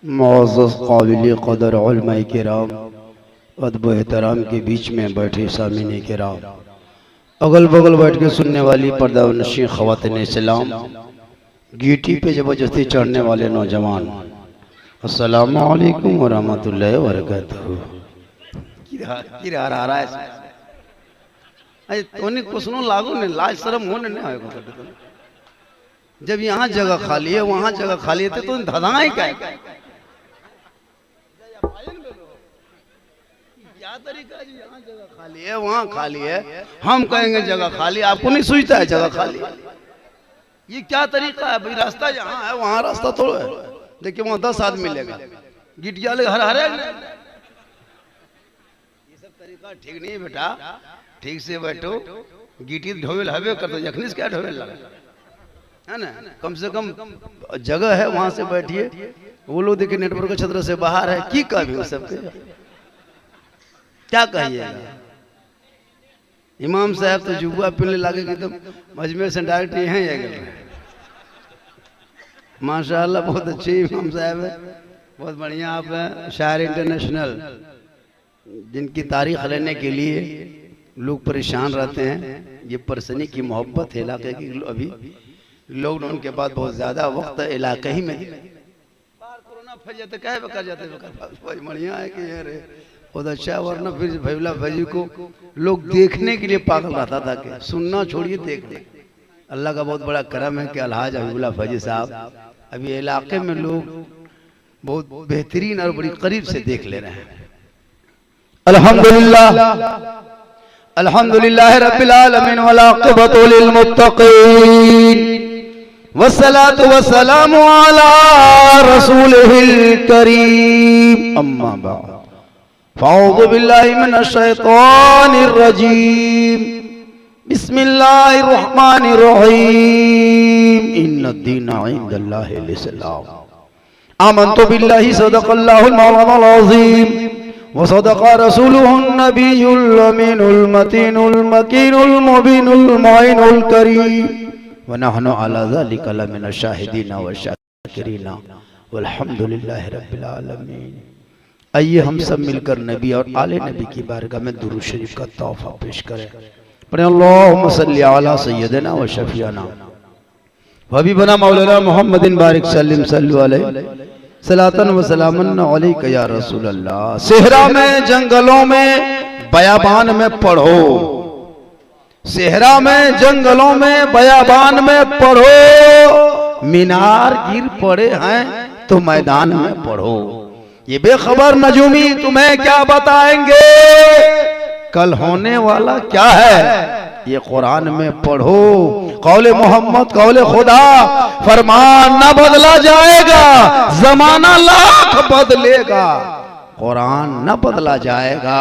मुअज़्ज़ज़ क़ाबिल क़दर उलमाए किराम, अदब एहतराम के बीच में बैठे सामीने किराम, अगल बगल बैठ के सुनने वाली पर्दा नशीं ख़वातीन इस्लाम, गीटी पे ज़बरदस्ती चढ़ने वाले नौजवान, अस्सलामु अलैकुम व रहमतुल्लाहि व बरकातहू। तोने कुसनो लागू ने लाज शर्म होने नहीं आएगा। जब यहाँ जगह खाली है वहाँ जगह खाली है तो धधाए क्या क्या तरीका है? यहाँ जगह खाली है वहाँ खाली है, हम कहेंगे जगह खाली, आपको नहीं सूझता है जगह खाली? ये क्या तरीका है भाई? रास्ता यहाँ है वहाँ रास्ता थोड़ा है। देखिए वहाँ 10 आदमी मिलेगा, गिटिया ले हर हरे। ये सब तरीका ठीक नहीं है बेटा, ठीक से बैठो। गिटी ढोल हवे कर दो, यखनी से क्या ढोल लगा है ना? कम से कम जगह है वहां से बैठिए। वो लोग देखिए नेटवर्क के क्षेत्र से बाहर है, की कभी सबके क्या कहिएगा? इमाम साहब तो जुबा पहनने लगे कि तो मजमे से डायरेक्ट यहाँ ही आ गए। माशाअल्लाह बहुत अच्छे इमाम साहब है, बहुत बढ़िया। आप हैं शायर इंटरनेशनल, जिनकी तारीख लेने के लिए लोग परेशान रहते हैं। ये परसनी की मोहब्बत है इलाके की। अभी लॉकडाउन के बाद बहुत ज्यादा वक्त इलाके ही में कोरोना फैल जाते कहे कर जाते बढ़िया है कि यार बहुत अच्छा। वरना फिर भैबला भाजी को लोग देखने के लिए पागल रहता था कि सुनना छोड़िए देखने। अल्लाह का बहुत बड़ा करम है कि अलहाज हबीबुल्लाह फैजी साहब अभी इलाके में लोग बहुत बेहतरीन और बड़ी करीब से देख ले रहे हैं। अल्हम्दुलिल्लाह अल्हम्दुलिल्लाह रब्बिल आलमीन वल आक़िबतु लिल मुत्तक़ीन वस्सलातु वस्सलामु अला रसूलिहिल करीम, अम्मा बाद फ़अऊज़ु बिल्लाहि मिनश शैतानिर रजीम, बिस्मिल्लाहिर रहमानिर रहीम, इन्नद-दीना इंदल्लाहिल इस्लाम, आमन्तु बिल्लाहि सदक़ल्लाहुल मौलानाल अज़ीम व सदक़ा रसूलुहुन नबियुल अमीनुल मतीनुल मकीनुल मुबीनुल मुइनुल करीम व नहनु अला ज़ालिका लमिनश शाहिदीन व शाकिरीन वल्हम्दुलिल्लाहि रब्बिल आलमीन। आइए हम सब मिलकर नबी और आले नबी की बारगाह में दुरूद शरीफ का तोहफा पेश करें। पढ़ें अल्लाहुम्मा सल्लि अला सय्यदिना व शफीअना व हबीबना मौलाना मुहम्मदिन बारिक सल्लिम सल्लु अलैहि सलातन व सलामन अलैका या रसूल अल्लाह। सेहरा में, जंगलों में, बयाबान में पढ़ो, सेहरा में, जंगलों में, बयाबान में पढ़ो। मीनार गिर पड़े हैं तो मैदान में पढ़ो। ये बेखबर नजूमी तुम्हें क्या बताएंगे, कल होने वाला क्या है ये कुरान में पढ़ो। कौले मोहम्मद कौले खुदा, फरमान न बदला जाएगा, जमाना लाख बदलेगा, कुरान न बदला जाएगा।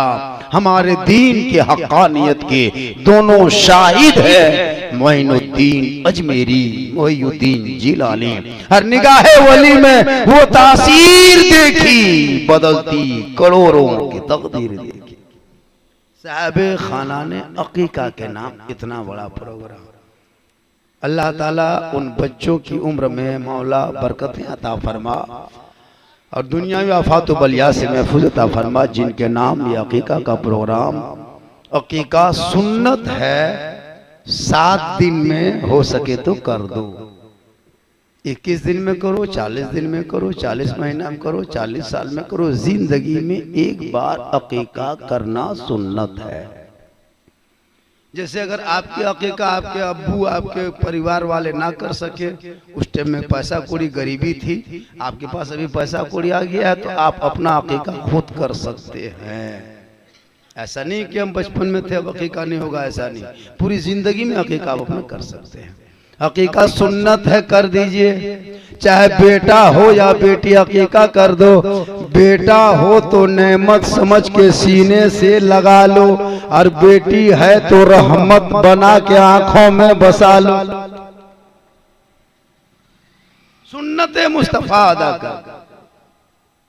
हमारे दीन के हक्कानियत के दोनों शाहिद है, मोइनुद्दीन अजमेरी, मोइनुद्दीन जिलानी। हर निगाहे वली में वो तासीर देखी, बदलती करोड़ों की तकदीर देखी। साहबे खाना ने अकीका के नाम इतना बड़ा प्रोग्राम। अल्लाह ताला उन बच्चों की उम्र में मौला बरकतें अता फरमा और दुनियावी आफात व बलिया से महफूज अता फरमा, जिनके नाम ये अकीका का प्रोग्राम। अकीका सुन्नत है, 7 दिन में हो सके तो कर दो। 21 दिन में करो, 40 दिन में करो, 40 महीना में करो, 40 साल में करो। जिंदगी में एक बार अकीका करना सुन्नत है। जैसे अगर आपके अकीका आपके अब्बू आपके परिवार वाले ना कर सके, उस टाइम में पैसा कौड़ी गरीबी थी, आपके पास अभी पैसा कौड़ी आ गया है तो आप अपना अकीका खुद कर सकते हैं। ऐसा नहीं कि हम बचपन में थे अब अकीका नहीं होगा, ऐसा नहीं। पूरी जिंदगी में अकीका आप अपना कर सकते हैं। अकीका सुन्नत है, कर दीजिए। चाहे बेटा हो या बेटी, अकीका कर दो। बेटा हो तो नेमत समझ के सीने से लगा लो, और बेटी है तो रहमत बना के आंखों में बसा लो। सुन्नत मुस्तफा अदा कर।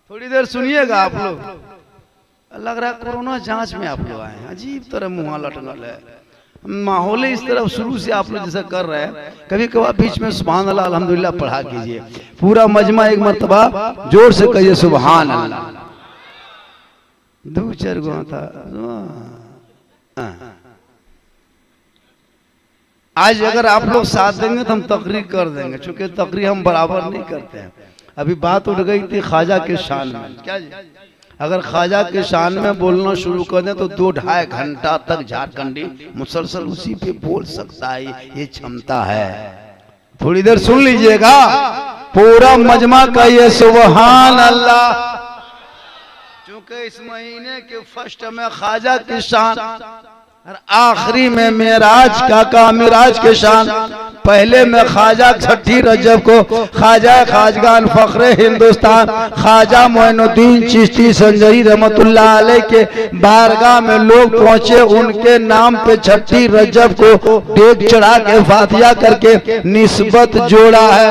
थोड़ी देर सुनिएगा आप लोग। लग रहा है कोरोना जांच में आप लोग आए हैं, अजीब तरह मुंह लटकल है। माहौल इस तरफ शुरू से आप लोग जैसा कर रहे हैं, कभी कभार बीच में सुभान अल्लाह अल्हम्दुलिल्लाह पढ़ा कीजिए। पूरा मजमा एक मर्तबा जोर से कहिए सुभान अल्लाह। दो चार गो था। आज अगर आप लोग साथ देंगे तो हम तकरीर कर देंगे, क्योंकि तकरीर हम बराबर नहीं करते हैं। अभी बात उठ गई थी ख्वाजा के शान में। क्या जी? अगर ख्वाजा के शान में बोलना शुरू कर दें तो 2-2.5 घंटा तक झारखंडी मुसलसल उसी पे बोल सकता है, ये क्षमता है। थोड़ी देर सुन लीजिएगा, पूरा मजमा का ये सुभान अल्लाह, क्योंकि इस महीने के फर्स्ट में ख्वाजा की शान और आखिरी में मिराज के शान। पहले में ख्वाजा 6 रजब को ख्वाजा खाजगान फखरे हिंदुस्तान ख्वाजा मोइनुद्दीन चिश्ती संजरी रहमतुल्लाह अलैह के बारगाह में लोग पहुंचे। उनके नाम पे 6 रजब को डेग चढ़ा के फातिहा करके निस्बत जोड़ा है।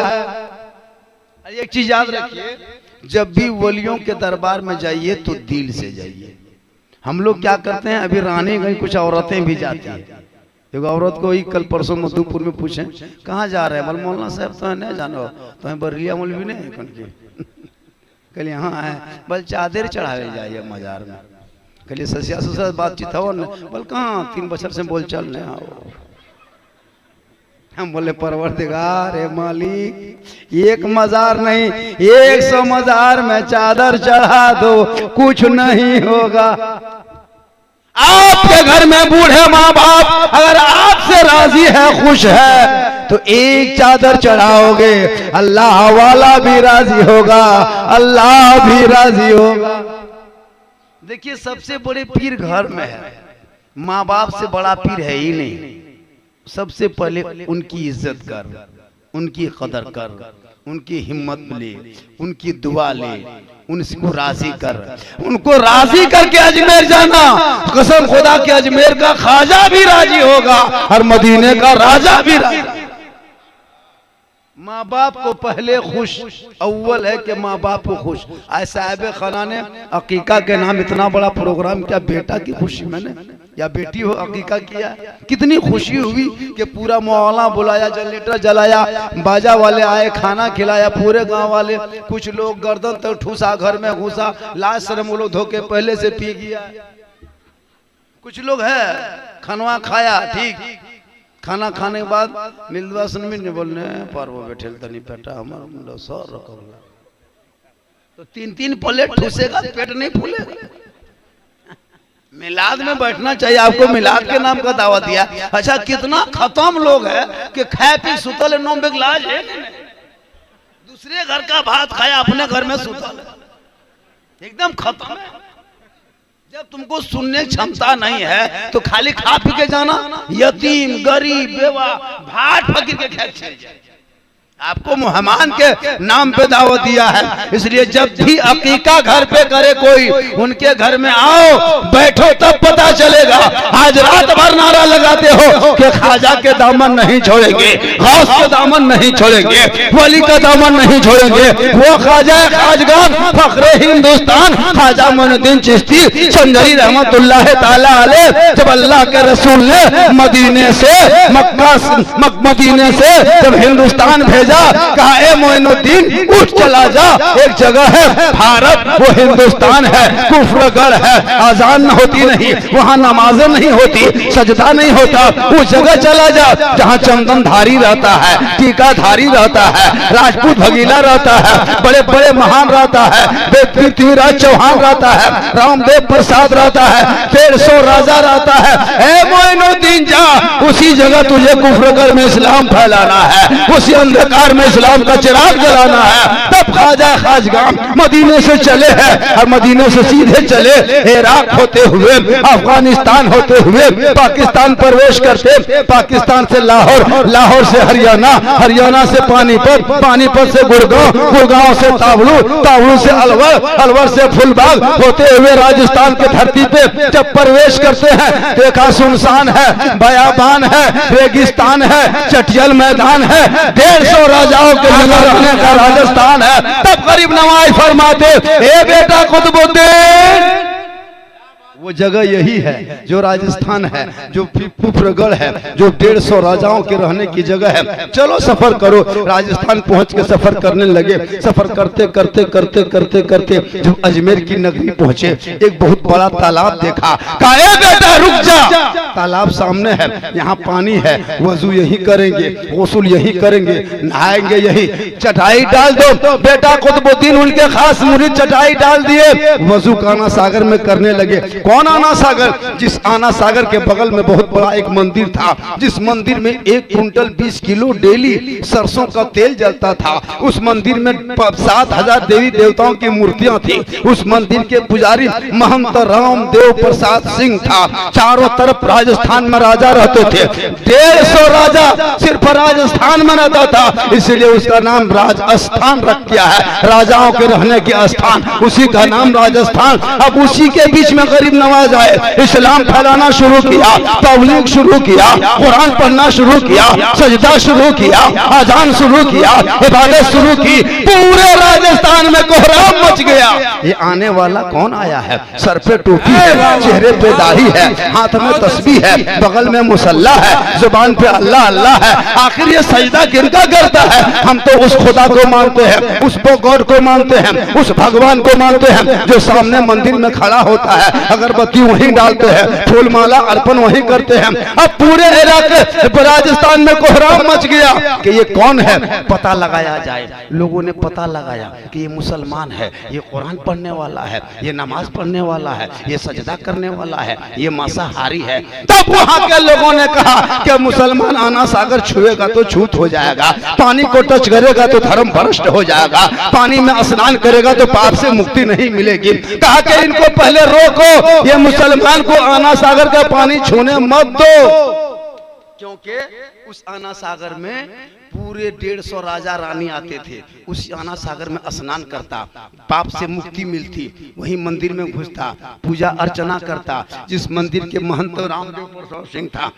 एक चीज याद रखिए, जब भी वलियों के दरबार में जाइए तो दिल से जाइए। हम लोग क्या करते हैं, अभी रानीगंज कुछ औरतें भी जाती हैं। एक औरत को ही कल परसों मधुपुर में पूछे कहाँ जा रहे हैं, बोल मौलाना साहब तो नहीं जानो, तो बरलिया मौलवी नहीं है कल यहाँ है, बल चादर चढ़ावे जाइए मजार में। कल ससिया ससुर बातचीत हो, बोल कहाँ 3 बछर से बोल चल नहीं आओ। हम बोले परवरदिगार है मालिक, एक मजार नहीं 100 मजार में चादर चढ़ा दो, कुछ नहीं होगा। आपके घर में बूढ़े माँ बाप अगर आपसे राजी है, खुश है, तो एक चादर चढ़ाओगे, अल्लाह वाला भी राजी होगा, अल्लाह भी राजी होगा। देखिए सबसे बड़े पीर घर में है, माँ बाप से बड़ा पीर है ही नहीं। सबसे पहले उनकी इज्जत कर, उनकी कदर कर, उनकी हिम्मत ले, उनकी दुआ ले, उनको राजी कर। उनको राजी करके अजमेर जाना, कसम खुदा के अजमेर का ख्वाजा भी राजी होगा और मदीने का राजा भी राजी। माँ बाप को पहले खुश, अव्वल है कि माँ बाप को खुश। आज साहिब खाना ने अकीका के नाम इतना बड़ा प्रोग्राम किया, बेटा की खुशी मैंने या बेटी हो अकीका किया, कितनी खुशी हुई कि पूरा मोहल्ला बुलाया, जनरेटर जलाया, बाजा वाले आए, खाना खिलाया, पूरे गांव वाले। कुछ लोग गर्दन तक ठूसा, घर में घुसा, लाश शर्म वो लोग धोके पहले से पी गया। कुछ लोग है खनवा खाया, ठीक, खाना खाने के बाद मिलवा सुनमी ने बोलने पर वो बैठे तनी बेटा हमारा सर रखोगा, तो 3-3 प्लेट ठूसेगा, पेट नहीं फूलेगा। मिलाद में बैठना चाहिए। आपको मिलाद के नाम का दावा दिया। अच्छा कितना खत्म लोग है कि खाए पी सुतल नौ बेग लाज है, दूसरे घर का भात खाया, अपने घर में सुतल, एकदम खत्म है। जब तुमको सुनने क्षमता नहीं है तो खाली खा पी के जाना, यतीम गरीब बेवा भाट फकीर के खेत चल जाए। आपको मेहमान के नाम पे दावत दिया है, इसलिए जब भी अकीका घर पे करे कोई, उनके घर में आओ, बैठो, तब पता चलेगा। आज रात भर नारा लगाते हो कि ख्वाजा के दामन नहीं छोड़ेंगे, गौस के दामन नहीं छोड़ेंगे, वली का दामन नहीं छोड़ेंगे। वो ख्वाजा खाजगान फखरे हिंदुस्तान ख्वाजा मोइनुद्दीन चिश्ती संजरी रहमतुल्लाह ताला अलैह, जब अल्लाह के रसूल ने मदीने से मदीने से जब हिंदुस्तान भेजा, कहा ए मोइनुद्दीन उठ चला जा, एक जगह है भारत, वो हिंदुस्तान है, कुफ्रगढ़ है, अजान होती नहीं, वहां नमाजें नहीं होती, सजदा नहीं होता, उस जगह चला जा जहां चंदनधारी रहता है, टीकाधारी रहता है, राजपूत भगीला रहता है, बड़े बड़े महान रहता है, पृथ्वीराज चौहान रहता है, रामदेव प्रसाद रहता है, 150 राजा रहता है। ए मोइनुद्दीन जा, उसी जगह तुझे कुफ्रगढ़ में इस्लाम फैलाना है, उसी अंधकार में इस्लाम का चिराग जलाना है। तब ख्वाजा खाजगान मदीने से चले हैं और मदीने से सीधे चले इराक होते हुए, अफगानिस्तान होते हुए पाकिस्तान प्रवेश करते, पाकिस्तान से लाहौर, लाहौर से हरियाणा, हरियाणा से पानीपत, पानीपत से गुड़गांव, गुड़गांव से तावड़ू, तावड़ू से अलवर, अलवर से फुलबाग होते हुए राजस्थान की धरती पे जब प्रवेश करते हैं, देखा सुनसान है, बयाबान है, रेगिस्तान है, चटियल मैदान है, 150 राजाओं के जगह रहने का राजस्थान है। तब गरीब नवाज फरमाते, ए बेटा कुतुबुद्दीन, वो जगह यही है जो राजस्थान है, जो पुफरगढ़ है, जो 150 राजाओं के रहने की जगह है। चलो सफर करो। राजस्थान पहुंच के सफर करने लगे। सफर करते करते करते करते करते जब अजमेर की नगरी पहुंचे, एक बहुत बड़ा तालाब देखा। कहा ए बेटा रुक जा, तालाब सामने है, यहाँ पानी है, वजू यही करेंगे, गुस्ल यही करेंगे, नहाएंगे यही, चटाई डाल दो। बेटा कुतुबुद्दीन उनके खास मुरीद चटाई डाल दिए, वजू आना सागर में करने लगे। कौन आना सागर? जिस आना सागर के बगल में बहुत बड़ा एक मंदिर था, जिस मंदिर में 1 कुंटल 20 किलो डेली सरसों का तेल जलता था। उस मंदिर में 7000 देवी देवताओं की मूर्तियां थी। उस मंदिर के पुजारी महंत रामदेव प्रसाद सिंह था। चारों तरफ राजस्थान में राजा रहते थे। 150 राजा सिर्फ राजस्थान में रहता था, इसलिए उसका नाम राजस्थान रख दिया है, राजाओं के रहने के स्थान, उसी का नाम राजस्थान। अब उसी के बीच में गरीब नवाज आए, इस्लाम फैलाना शुरू किया, तबलीग शुरू किया, कुरान पढ़ना शुरू किया, सजदा शुरू किया, अजान शुरू किया, इबादत शुरू की। पूरे राजस्थान में कोहराम मच गया। ये आने वाला कौन आया है? सर पे टोपी है, चेहरे पे दाढ़ी है, हाथ में तस्बीह है, बगल में मुसल्ला है, जुबान पे अल्लाह अल्लाह है। आखिर ये सजदा किनका करता है? हम तो उस खुदा को मानते हैं, उस गॉड को मानते हैं, उस भगवान को मानते हैं जो सामने मंदिर में खड़ा होता है। अगरबत्ती वहीं डालते हैं, फूल माला अर्पण वहीं करते हैं। अब पूरे इलाके राजस्थान में कोहराम मच गया कि ये कौन है, पता लगाया जाए। लोगों ने पता लगाया कि ये मुसलमान है, ये कुरान पढ़ने वाला है, ये नमाज पढ़ने वाला है, ये सजदा करने वाला है, ये मांसाहारी है। तब वहां के लोगों ने कहा कि मुसलमान आना सागर छुएगा तो छूत हो जाएगा, पानी को टच करेगा तो धर्म भ्रष्ट हो जाएगा, पानी में स्नान करेगा तो पाप से मुक्ति नहीं मिलेगी। कहा कि इनको पहले रोको, ये मुसलमान को आना सागर का पानी छूने मत दो, क्योंकि उस आना सागर में पूरे 150 राजा रानी आते थे। उस आना सागर में स्नान करता, पाप से मुक्ति मिलती, वही मंदिर में घुसता, पूजा अर्चना करता। जिस मंदिर के महंत रामदेव प्रसाद सिंह था,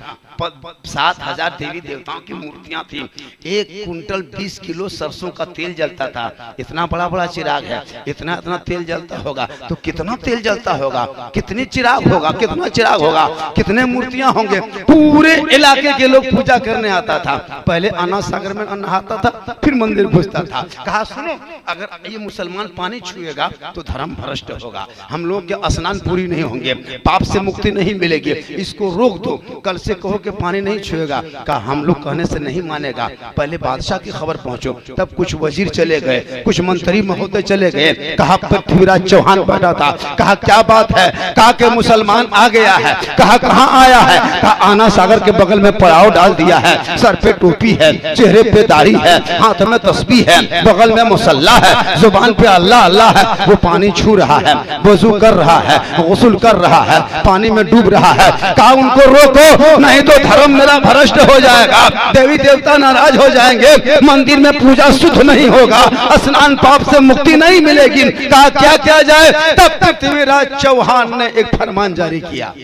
7000 देवी देवताओं की मूर्तियां थी, 1 कुंटल 20 किलो सरसों का तेल जलता था। इतना बड़ा बड़ा चिराग है, इतना इतना तेल जलता होगा तो कितना तेल जलता होगा, कितनी चिराग होगा, कितना चिराग होगा, कितने मूर्तियां होंगे। पूरे इलाके के लोग पूजा करने आता था। पहले आना सागर में नहाता था, फिर मंदिर घुसता था। कहा सुनो, अगर ये मुसलमान पानी छुएगा तो धर्म भ्रष्ट होगा, हम लोग के स्नान पूरी नहीं होंगे, पाप से मुक्ति नहीं मिलेगी, इसको रोक दो। कल से कहो कि पानी नहीं छुएगा। कहा हम लोग कहने से नहीं मानेगा, पहले बादशाह की खबर पहुंचो। तब कुछ वजीर चले गए, कुछ मंत्री महोदय चले गए। कहा पृथ्वीराज चौहान बैठा था। कहा क्या बात है? कहा कि मुसलमान आ गया है। कहा कहां आया है? कहा आना सागर के बगल में पड़ाव डाल दिया है, सर पे टोपी है, चेहरे पे दाढ़ी है, हाथ में तस्बीह है, बगल में मुसल्ला है, जुबान पे अल्लाह अल्लाह है। वो पानी छू रहा है, वजू कर रहा है, गुस्ल कर रहा है, पानी में डूब रहा है। कहा उनको रोको, नहीं तो धर्म मेरा भ्रष्ट हो जाएगा, देवी देवता नाराज हो जाएंगे, मंदिर में पूजा शुद्ध नहीं होगा, स्नान पाप से मुक्ति नहीं मिलेगी। कहा क्या किया जाए? तब पृथ्वीराज चौहान ने एक फरमान जारी किया।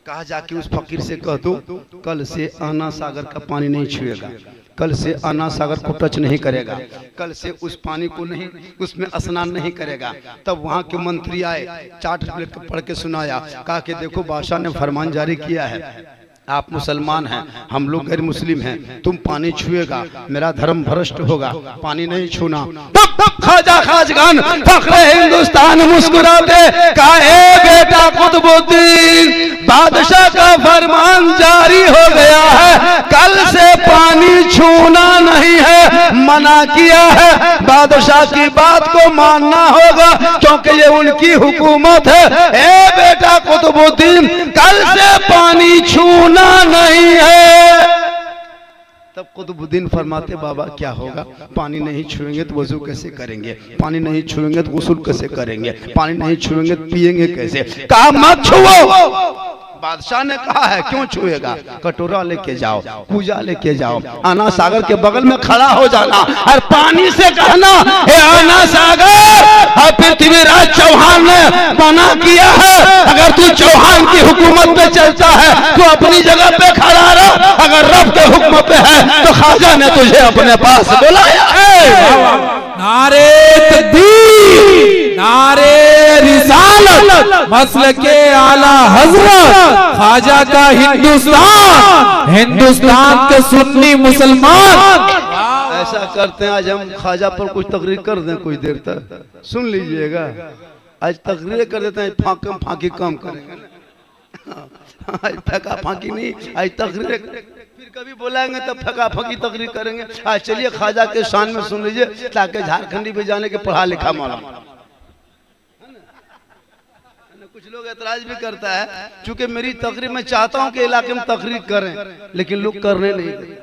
कहा जाके उस फकीर से कह दो कल से आना सागर का पानी नहीं छुएगा, कल से आना सागर को टच नहीं करेगा, कल से उस पानी को नहीं, उसमें स्नान नहीं करेगा। तब वहां के मंत्री आए, चार्ट पढ़ के सुनाया। कहा कि देखो बादशाह ने फरमान जारी किया है, आप मुसलमान हैं, हम लोग गैर मुस्लिम हैं, तुम पानी छुएगा मेरा धर्म भ्रष्ट होगा, पानी नहीं छूना। खाजा खाजगान फख्रे हिंदुस्तान मुस्कुराते कहा ए बेटा कुतुबुद्दीन, बादशाह का फरमान जारी हो गया है, कल से पानी छूना नहीं है, मना किया है। बादशाह की बात को मानना होगा क्योंकि ये उनकी हुकूमत है। ए बेटा कुतुबुद्दीन, कल से पानी छूना नहीं है। तब कुतुबुद्दीन फरमाते बाबा क्या होगा? पानी नहीं छुएंगे तो वजू कैसे करेंगे, पानी नहीं छुएंगे तो गुस्ल कैसे करेंगे, पानी नहीं छुएंगे तो पिएंगे कैसे? कहा मत छुओ। बादशाह ने कहा है क्यों छुएगा? कटोरा लेके जाओ, पूजा लेके जाओ, आना सागर के बगल में खड़ा हो जाना और पानी से कहना हे आना सागर, पृथ्वीराज चौहान ने मना किया है, अगर तू चौहान की हुकूमत पे चलता है तो अपनी जगह पे खड़ा रह, अगर रब के हुक्म पे है तो ख्वाजा ने तुझे अपने पास बुलाया है। नारे तकबीर, नारे रिसालत, मसल के आला हजरत ख्वाजा का हिंदुस्तान के सुन्नी मुसलमान। ऐसा करते हैं आज हम ख्वाजा पर कुछ तकरीर कर दें कुछ देर तक, सुन लीजिएगा। आज तकरीर कर देते हैं, फांकी कम करेंगे, आज फका फांकी नहीं, आज तकरीर। फिर कभी बुलाएंगे तब फका फांकी तकरीर करेंगे। आज चलिए ख्वाजा के शान में सुन लीजिए, ताकि झारखंडी में जाने के पढ़ा लिखा मालूम। कुछ लोग एतराज भी करता है, चूंकि मेरी तकरीर मैं चाहता हूं कि इलाके में तकरीर करें, लेकिन लोग करने नहीं देते।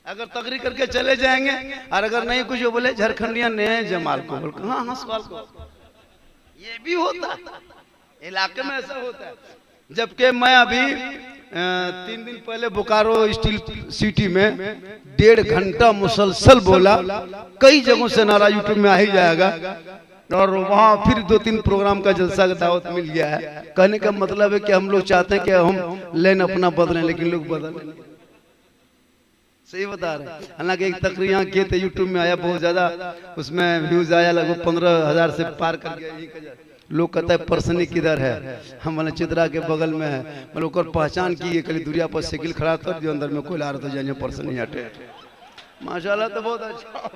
अगर तकरीर करके चले जाएंगे और अगर नहीं कुछ बोले झारखंडिया नए जमाल को बोल, हाँ हाँ सवाल को, ये भी होता है इलाके में, ऐसा होता है। जबकि मैं अभी 3 दिन पहले बोकारो स्टील सिटी में 1.5 घंटा मुसलसल बोला, कई जगहों से नारा यूट्यूब में आ ही जाएगा, और वहाँ फिर 2-3 प्रोग्राम का जलसा का दावत मिल गया है। कहने का मतलब है कि हम लोग चाहते हैं कि हम लेन अपना बदलें, लेकिन लोग बदलें। सही बता रहे हैं। हालांकि एक तकरीर यहाँ किए थे, यूट्यूब में आया बहुत ज्यादा, उसमें व्यूज आया लगभग 15,000 से पार कर गया। लोग कहता है परसनी किधर है, हम बोले चित्रा के बगल में है। मतलब ओकर पहचान की कल दूरिया पर साइकिल खड़ा कर दियो, अंदर में कोई ला रहा तो जानिए परसनी हटे। माशाल्लाह, तो बहुत अच्छा,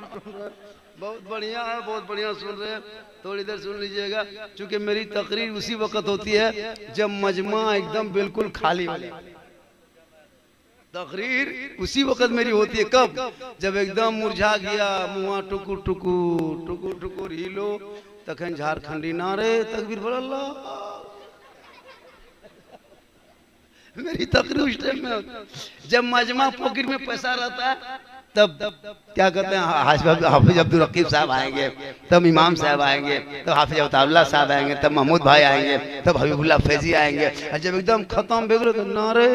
बहुत बढ़िया है, बहुत बढ़िया सुन रहे हैं। थोड़ी देर सुन लीजिएगा, क्योंकि मेरी तकरीर उसी वक्त होती है जब मजमा एकदम बिल्कुल खाली हो। तकरीर उसी वक्त मेरी होती है, कब? जब एकदम मुरझा गया, मुआ टुकुर टुकुर टुकुर टुकुर हिलो, तखन झारखंडी नारे तकबीर बोल अल्लाह। मेरी तकरीर उस टाइम में जब मजमा पॉकेट में पैसा रहता है, तब क्या कहते हैं, हाफिज अब्दुल रकीब साहब आएंगे, तब इमाम साहब आएंगे, तब हाफिज अब्दुल्ला साहब आएंगे, तब महमूद भाई आएंगे, तब हबीबुल्लाह फैजी आएंगे। और जब एकदम खत्म बेगरो तो नारे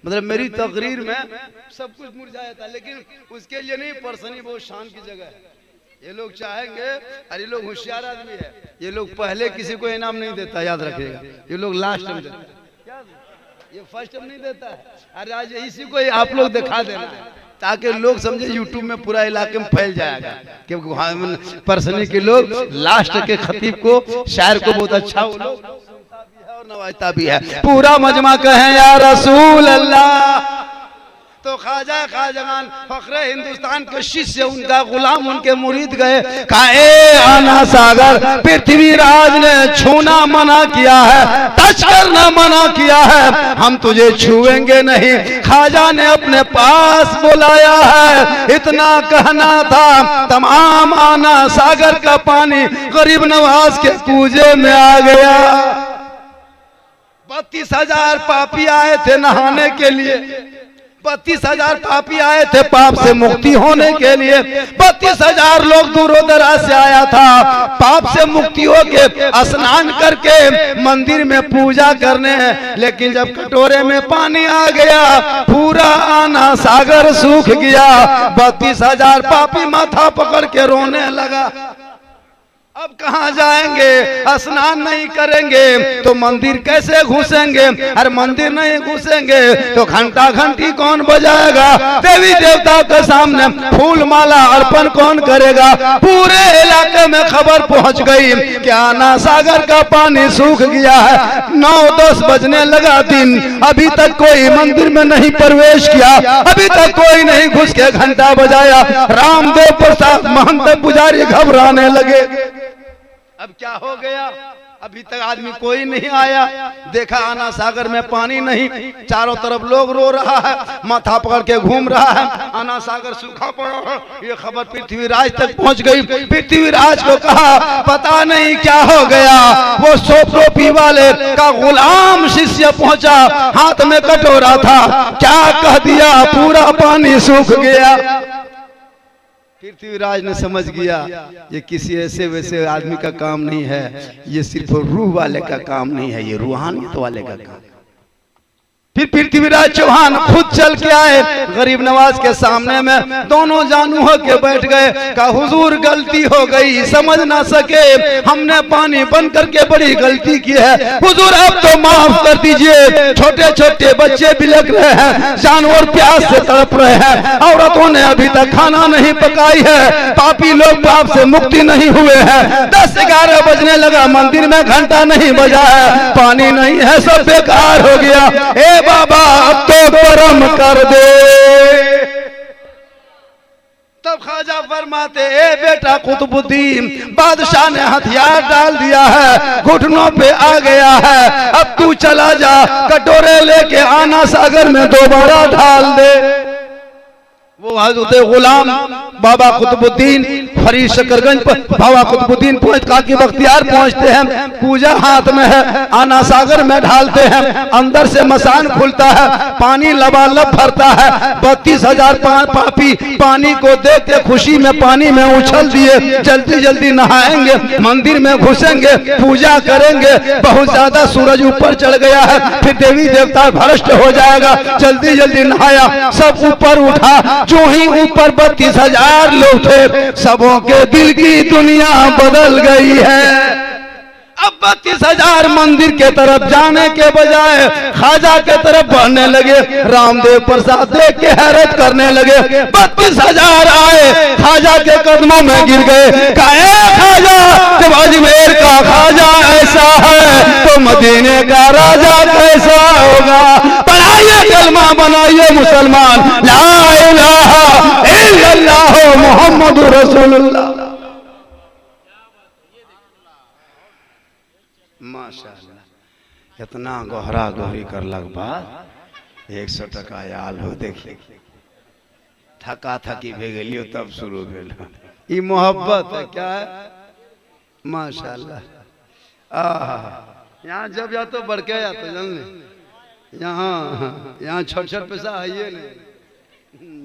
मतलब मेरी तकरीर में सब कुछ मुरझाया था, लेकिन उसके लिए नहीं, परसनी बहुत शान की जगह है। ये लोग चाहेंगे, और ये लोग होशियार आदमी है, ये लोग पहले किसी को इनाम नहीं देता, याद रखिएगा। ये लोग लास्ट में देता है, ये फर्स्ट में नहीं देता है। अरे आज इसी को आप लोग दिखा देना है, ताकि लोग समझे यूट्यूब में पूरा इलाके में फैल जाएगा, क्योंकि परसनी के लोग लास्ट के खतीब को, शायर को बहुत अच्छा वो लोग नवाजता भी है। पूरा मजमा कहे या रसूल अल्लाह, तो ख्वाजा खाजगान फखरे हिंदुस्तान के शिष्य, उनका गुलाम, उनके मुरीद गए, कहा आना सागर पृथ्वीराज ने छूना मना किया है, टच करना मना किया है, हम तुझे छुएंगे नहीं। ख्वाजा ने अपने पास बुलाया है, इतना कहना था, तमाम आना सागर का पानी गरीब नवाज के कूजे में आ गया। 32,000 पापी आए थे नहाने के लिए, 32,000 पापी आए थे पाप से मुक्ति होने के लिए। 32,000 लोग दूरों दराज से आया था पाप से मुक्ति हो के स्नान करके मंदिर में पूजा करने, लेकिन जब कटोरे में पानी आ गया, पूरा आना सागर सूख गया। 32,000 पापी माथा पकड़ के रोने लगा। अब कहाँ जाएंगे, स्नान नहीं करेंगे तो मंदिर कैसे घुसेंगे, अरे मंदिर नहीं घुसेंगे तो घंटा घंटी कौन बजाएगा, देवी देवता के सामने फूल माला अर्पण कौन करेगा। पूरे इलाके में खबर पहुंच गई कि आना सागर का पानी सूख गया है। 9-10 बजने लगा दिन, अभी तक कोई मंदिर में नहीं प्रवेश किया, अभी तक कोई नहीं घुस के घंटा बजाया। रामदेव प्रसाद महंत पुजारी घबराने लगे, अब क्या हो गया, अभी तक आदमी कोई नहीं आया। देखा आना सागर में पानी नहीं, चारों तरफ लोग रो रहा है, माथा पकड़ के घूम रहा है, आना सागर सूखा पड़ा है। ये खबर पृथ्वीराज तक पहुंच गई। पृथ्वीराज को कहा पता नहीं क्या हो गया। वो सोपरोपी वाले का गुलाम शिष्य पहुंचा, हाथ में कटोरा था, क्या कह दिया, पूरा पानी सूख गया। पृथ्वीराज ने समझ गया ये किसी ऐसे वैसे आदमी का काम नहीं है, ये सिर्फ रूह वाले का काम नहीं है, ये रूहानियत वाले का काम। फिर पृथ्वीराज चौहान खुद चल के आए गरीब नवाज के सामने में, दोनों जानू होके बैठ गए। कहा हुजूर गलती हो गई, समझ ना सके, हमने पानी बन करके बड़ी गलती की है, हुजूर अब तो माफ कर दीजिए। छोटे छोटे बच्चे बिलख रहे हैं, जानवर प्यास से तड़प रहे हैं, औरतों ने अभी तक खाना नहीं पकाई है, पापी लोग पाप से मुक्ति नहीं हुए हैं। 10-11 बजने लगा, मंदिर में घंटा नहीं बजा है, पानी नहीं है, सब बेकार हो गया। ए बाबा अब तो गरम कर दे। तब ख्वाजा फरमाते, ए बेटा कुतुबुद्दीन, बादशाह ने हथियार डाल दिया है, घुटनों पे आ गया है, अब तू चला जा, कटोरे लेके आना सागर में दोबारा डाल दे। वो हजरत गुलाम बाबा कुतुबुद्दीन फरीद शकरगंज पर बाबा कुतुबुद्दीन पहुंच काकी बख्तियार पहुंचते हैं, पूजा हाथ में है, आना सागर में ढालते हैं, अंदर से मसान खुलता है, पानी लबालब भरता है। 32,000 पापी पानी को देख के खुशी में पानी में उछल दिए, जल्दी जल्दी नहाएंगे, मंदिर में घुसेंगे, पूजा करेंगे। बहुत ज्यादा सूरज ऊपर चढ़ गया है, फिर देवी देवता भ्रष्ट हो जाएगा, जल्दी जल्दी नहाया, सब ऊपर उठा। जो ही ऊपर 32,000 लोग थे, सबों के दिल की दुनिया बदल गई है। अब 32,000 मंदिर के तरफ जाने के बजाय ख्वाजा के तरफ बढ़ने लगे। रामदेव प्रसाद देख के हैरत करने लगे। 32,000 आए, ख्वाजा के कदमों में गिर गए। कहे ख्वाजा, जब अजमेर का ख्वाजा ऐसा है तो मदीने का राजा कैसा होगा। बनाइए कलमा, बनाइए मुसलमान, ला इलाहा इल्लल्लाह मुहम्मदुर रसूलुल्लाह। माशाअल्लाह, इतना गहरा गहरी करलक बाद 100 टका आल हो। देखिए थका थकी भे गलियो तब शुरू भेल। ई मोहब्बत है, क्या है? माशाअल्लाह। यहाँ जब या तो बढ़ के या तो जानले, यहाँ छोट पैसा आइए नहीं,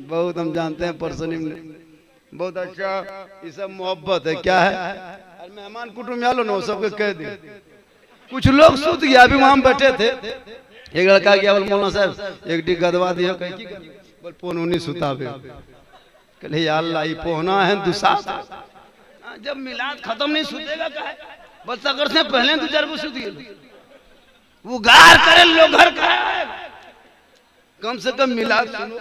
बहुत हम जानते हैं पर्सनी में, बहुत अच्छा। ये सब मोहब्बत है, क्या है? और मेहमान कुटुंब आलो ना, सबके कह दिए। कुछ लोग सूत गया, अभी वहां बैठे थे, एक लड़का गया, बोल मौलाना साहब एक डी गदवा दिया, कह की बोल पोनो नहीं सुतावे। कहले या अल्लाह, ये पोहना है दुसा, जब मिलाद खत्म नहीं सुतेगा का है, बस अगर से पहले 2-4 को सुत गए, वो गार करे लोग घर का, कम से कम मिलाद सुनो।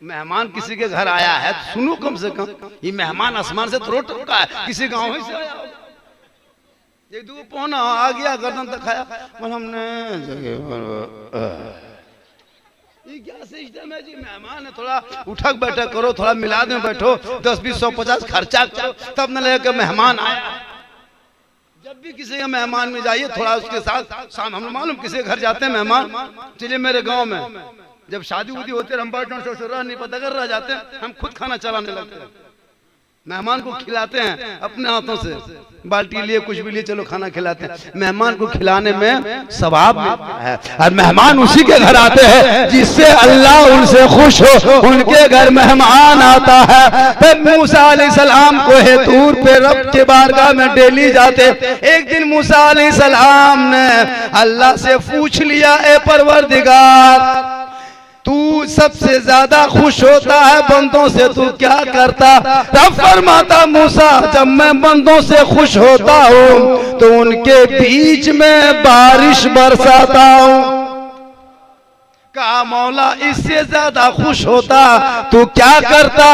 मेहमान किसी के घर आया है तो सुनो कम से कम। ये मेहमान आसमान से थोड़ा टपका है, किसी गांव से आया होगा। एक दो पौना आ गया, गर्दन तक खाया, बोल हमने ये क्या सिस्टम है जी? मेहमान है, थोड़ा उठक बैठक करो, थोड़ा मिलाद में बैठो, 10, 20, 100, 50 खर्चा करो, तब न लगे कि मेहमान आया। जब भी किसी के मेहमान में जाइए, थोड़ा उसके साथ हम मालूम किसी के घर जाते हैं मेहमान, चलिए मेरे गांव में जब शादी उदी होते, हम ससुराल नहीं पता कर रह जाते हैं, हम खुद खाना चलाने लगते हैं, मेहमान को खिलाते हैं अपने हाथों से, बाल्टी लिए कुछ भी लिए, चलो खाना खिलाते हैं। मेहमान को खिलाने में सवाब मिलता है, और मेहमान उसी के घर आते हैं जिससे अल्लाह उनसे खुश हो, उनके घर मेहमान आता है। फिर मूसा अलैहिस्सलाम को तूर पे रब के बारगाह में डेली जाते। एक दिन मूसा अलैहिस्सलाम ने अल्लाह से पूछ लिया, ए परवरदिगार, तू सबसे ज्यादा खुश होता है बंदों से, तू क्या करता? रब फरमाता, मूसा जब मैं बंदों से खुश होता हूँ तो उनके बीच में बारिश बरसाता हूँ। कहा मौला इससे ज्यादा खुश होता तू क्या करता?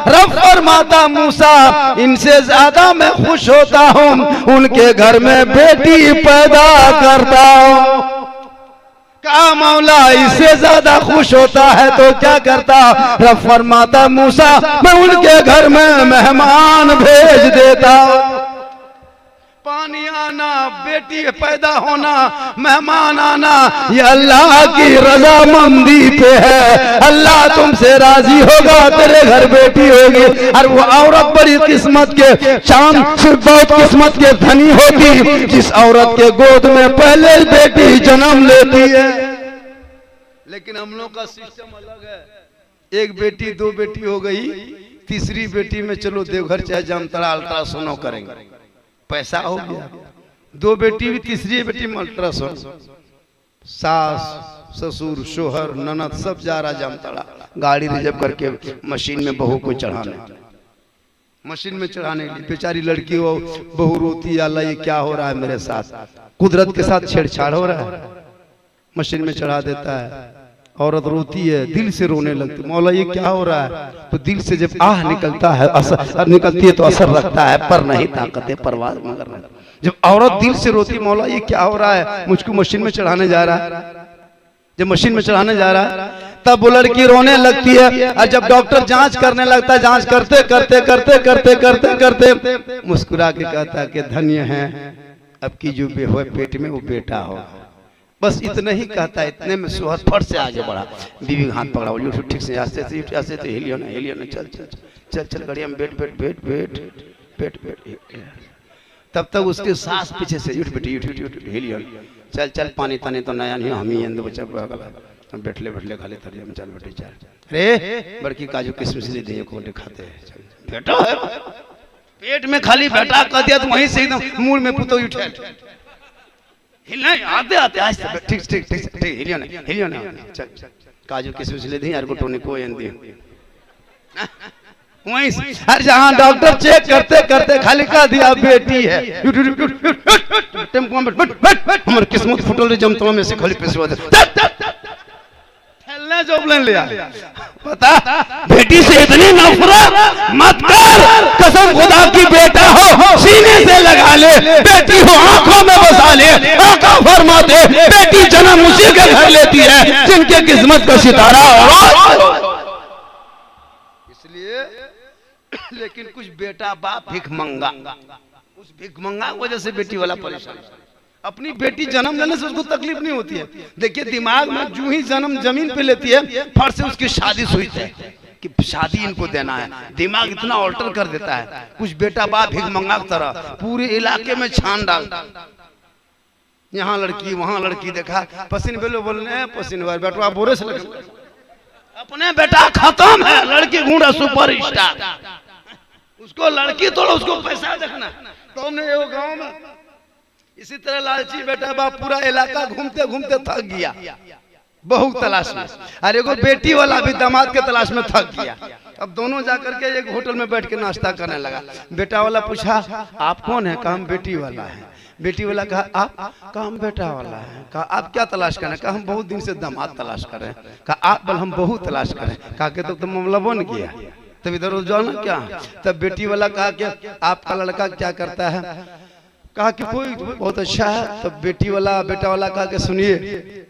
रब फरमाता, मूसा इनसे ज्यादा मैं खुश होता हूँ उनके घर में बेटी पैदा करता हूँ। कहा मौला इससे ज्यादा खुश होता है तो क्या करता? रब फरमाता, मूसा मैं उनके घर में मेहमान भेज देता। पानी आना, बेटी पैदा होना, मेहमान आना, ये अल्लाह की रजामंदी पे है। अल्लाह तुमसे राजी होगा, तेरे घर बेटी होगी। और वो औरत बड़ी किस्मत के चांद, सिर्फ बहुत किस्मत के धनी होती जिस औरत के गोद में पहले बेटी जन्म लेती है। लेकिन हम लोग का सिस्टम अलग है, एक बेटी 2 बेटी हो गई, तीसरी बेटी में चलो देवघर चाहे जामतड़ा अल्ट्रासाउंड करेंगे, पैसा हो गया। 2 बेटी भी, तीसरी बेटी में अल्ट्रासाउंड, सास ससुर शोहर ननद सब जा रहा जामताड़ा, गाड़ी रिजर्व करके मशीन में बहू को चढ़ाने, मशीन में चढ़ाने के लिए। बेचारी लड़की हो, बहू रोती, अल्लाह ये क्या हो रहा है मेरे साथ, कुदरत के साथ छेड़छाड़ हो रहा है। मशीन में चढ़ा देता है, औरत रोती है, दिल से रोने लगती, मौला ये क्या हो रहा है। तो दिल से जब आह निकलता है, असर निकलती है तो असर रखता है, पर नहीं ताकत परवाज मगर नहीं। जब औरत दिल से रोती, मौला ये क्या हो रहा है, मुझको मशीन में चढ़ाने जा रहा है, जब मशीन में चढ़ाने जा रहा है तब वो लड़की रोने लगती है। और जब डॉक्टर जांच करने लगता है, जांच करते करते करते करते करते करते मुस्कुरा के कहता है कि धन्य है अब की जो पेट में वो बेटा हो। बस इतना ही कहता है। इतने में सुहर फट से आगे बढ़ा, बीवी का हाथ पकड़ा, बोली उठ ठीक से, आस्ते से आस्ते से, हिलियो ना चल चल चल चल गड़िया में बैठ बैठ बैठ बैठ बैठ बैठ। तब तक उसके सास पीछे से उठ बेटी उठ उठ उठ हिलियो, चल चल पानी तानी तो नया नहीं, हम ही अंदर बच्चा बैठले बैठले खाले तरिया में, चल बेटी चल। अरे बड़की काजू किसमिस ले दे को खाते हैं, बेटा है पेट में खाली बेटा कह दिया तो वहीं से एकदम मूड में पुतो उठे, हिलना आते आते आज ठीक ठीक ठीक ठीक, हिलियो ना चल काजू किसमिस ले दी यार को टोनी को एन दी वहीं से। हर जहां डॉक्टर चेक करते करते खाली कह दिया बेटी है, टेम्पो में बैठ, हमारी किस्मत फुटल रे जमतवा में से खाली पेशवा दे ठेलने जोबलन ले आ। पता बेटी से इतनी नफरत मत कर, कसम खुदा की बेटा हो सीने से लगा ले, बेटी हो आंखों में बसा ले। आका फरमाते बेटी जन्म उसी के घर लेती है जिनके किस्मत का सितारा हो। इसलिए लेकिन कुछ बेटा बाप भिखमंगा, उस भिखमंगा की वजह से बेटी वाला परेशान। अपनी बेटी जन्म लेने से उसको तकलीफ नहीं होती है। देखिए दिमाग में जो ही जन्म जमीन पे लेती है फट से उसकी शादी हुई है कि शादी इनको देना है, दिमाग इतना ऑल्टर कर देता है। कुछ बेटा बाप भिखमंगा की तरह पूरे इलाके में छान डाल, यहाँ लड़की वहां लड़की, देखा पसीन बेलो बोलने पसीन बेटवा बोरे से लगे, अपने बेटा खत्म है, लड़की घूंढा सुपर स्टार, उसको लड़की तोड़ो उसको पैसा देखना। तो हमने ये गांव में इसी तरह लालची बेटा बाप पूरा इलाका घूमते घूमते थक गया, बहू तलाश में, और एगो बेटी वाला भी दामाद के तलाश में थक गया। अब दोनों जाकर के एक होटल में बैठ के नाश्ता करने लगा। बेटा वाला पूछा आप कौन है, कहा हम बेटी वाला है। बेटी वाला कहा आप, कहा हम बेटा वाला है। कहा आप क्या तलाश कर रहे हैं, कहा हम बहुत दिन से दामाद तलाश कर रहे हैं। कहा आप, बोल हम बहू तलाश कर रहे हैं। कहा कि तो मामला बन गया, तब इधर उधर जाओ ना क्या। तब बेटी वाला कहा कि आपका लड़का क्या करता है, कहा कि कोई बहुत अच्छा है। तब बेटी वाला बेटा वाला कहा कि सुनिए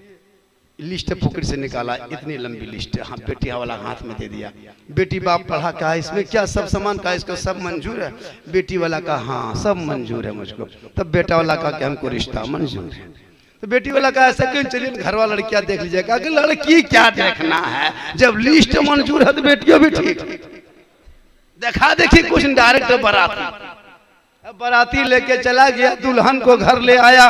लिस्ट पॉकेट से निकाला, इतनी लंबी लिस्ट, हाँ बेटी वाला हाथ में दे दिया। बेटी बाप पढ़ा, कहा इसमें क्या सब सामान, कहा इसको सब मंजूर है। बेटी वाला कहा हाँ सब मंजूर है मुझको। तब बेटा वाला कहा कि हमको रिश्ता मंजूर है। तो बेटी वाला कहा ऐसा क्यों, चलिए घर वाला लड़कियां देख लीजिए। कहा कि लड़की क्या देखना है, जब लिस्ट मंजूर है तो बेटियों भी ठीक। देखा देखी कुछ डायरेक्ट बाराती लेके चला गया, दुल्हन को घर ले आया।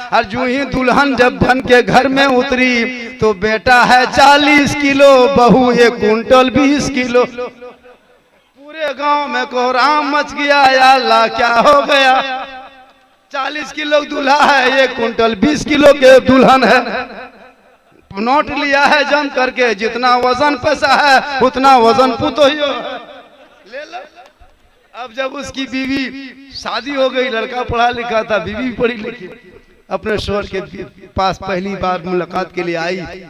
और जो ही दुल्हन जब बन के घर में उतरी तो बेटा है 40 किलो, बहू 1 कुंटल 20 किलो। पूरे गांव में कोहराम मच गया, या अल्लाह क्या हो गया। 40 किलो दूल्हा है, 1 कुंटल 20 किलो के दुल्हन है। नोट लिया है जम करके, जितना वजन पैसा है उतना वजन पुतोहियो ले लो। अब जब उसकी बीवी शादी हो गई, लड़का पढ़ा लिखा था, बीवी पढ़ी लिखी, अपने शोहर के पास पहली बार मुलाकात के लिए आई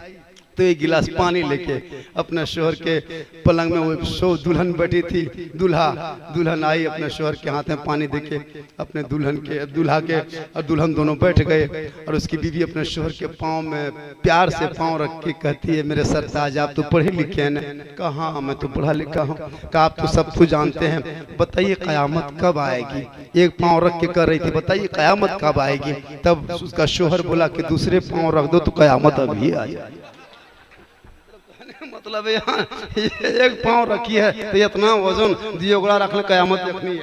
तो एक गिलास पानी लेके अपने शोहर के पलंग में, वो दुल्हन बैठी थी, दुल्हन आई अपने शोहर के हाथ में पानी देके अपने दूल्हा के और दुल्हन दोनों बैठ गए। और उसकी बीवी अपने शोहर के पाँव में प्यार से पाँव रख के कहती है मेरे सरताज आप तो पढ़े लिखे हैं ना। कहा हाँ मैं तो पढ़ा लिखा हूँ। कहा आप तो सब कुछ जानते हैं, बताइए कयामत कब आएगी। एक पाँव रख के कर रही थी, बताइए कयामत कब आएगी। तब उसका शोहर बोला कि दूसरे पाँव रख दो तो कयामत अभी आ जाए। मतलब यहाँ एक पाँव रखी है तो इतना वजन दियो गोड़ा रखने कयामत देखनी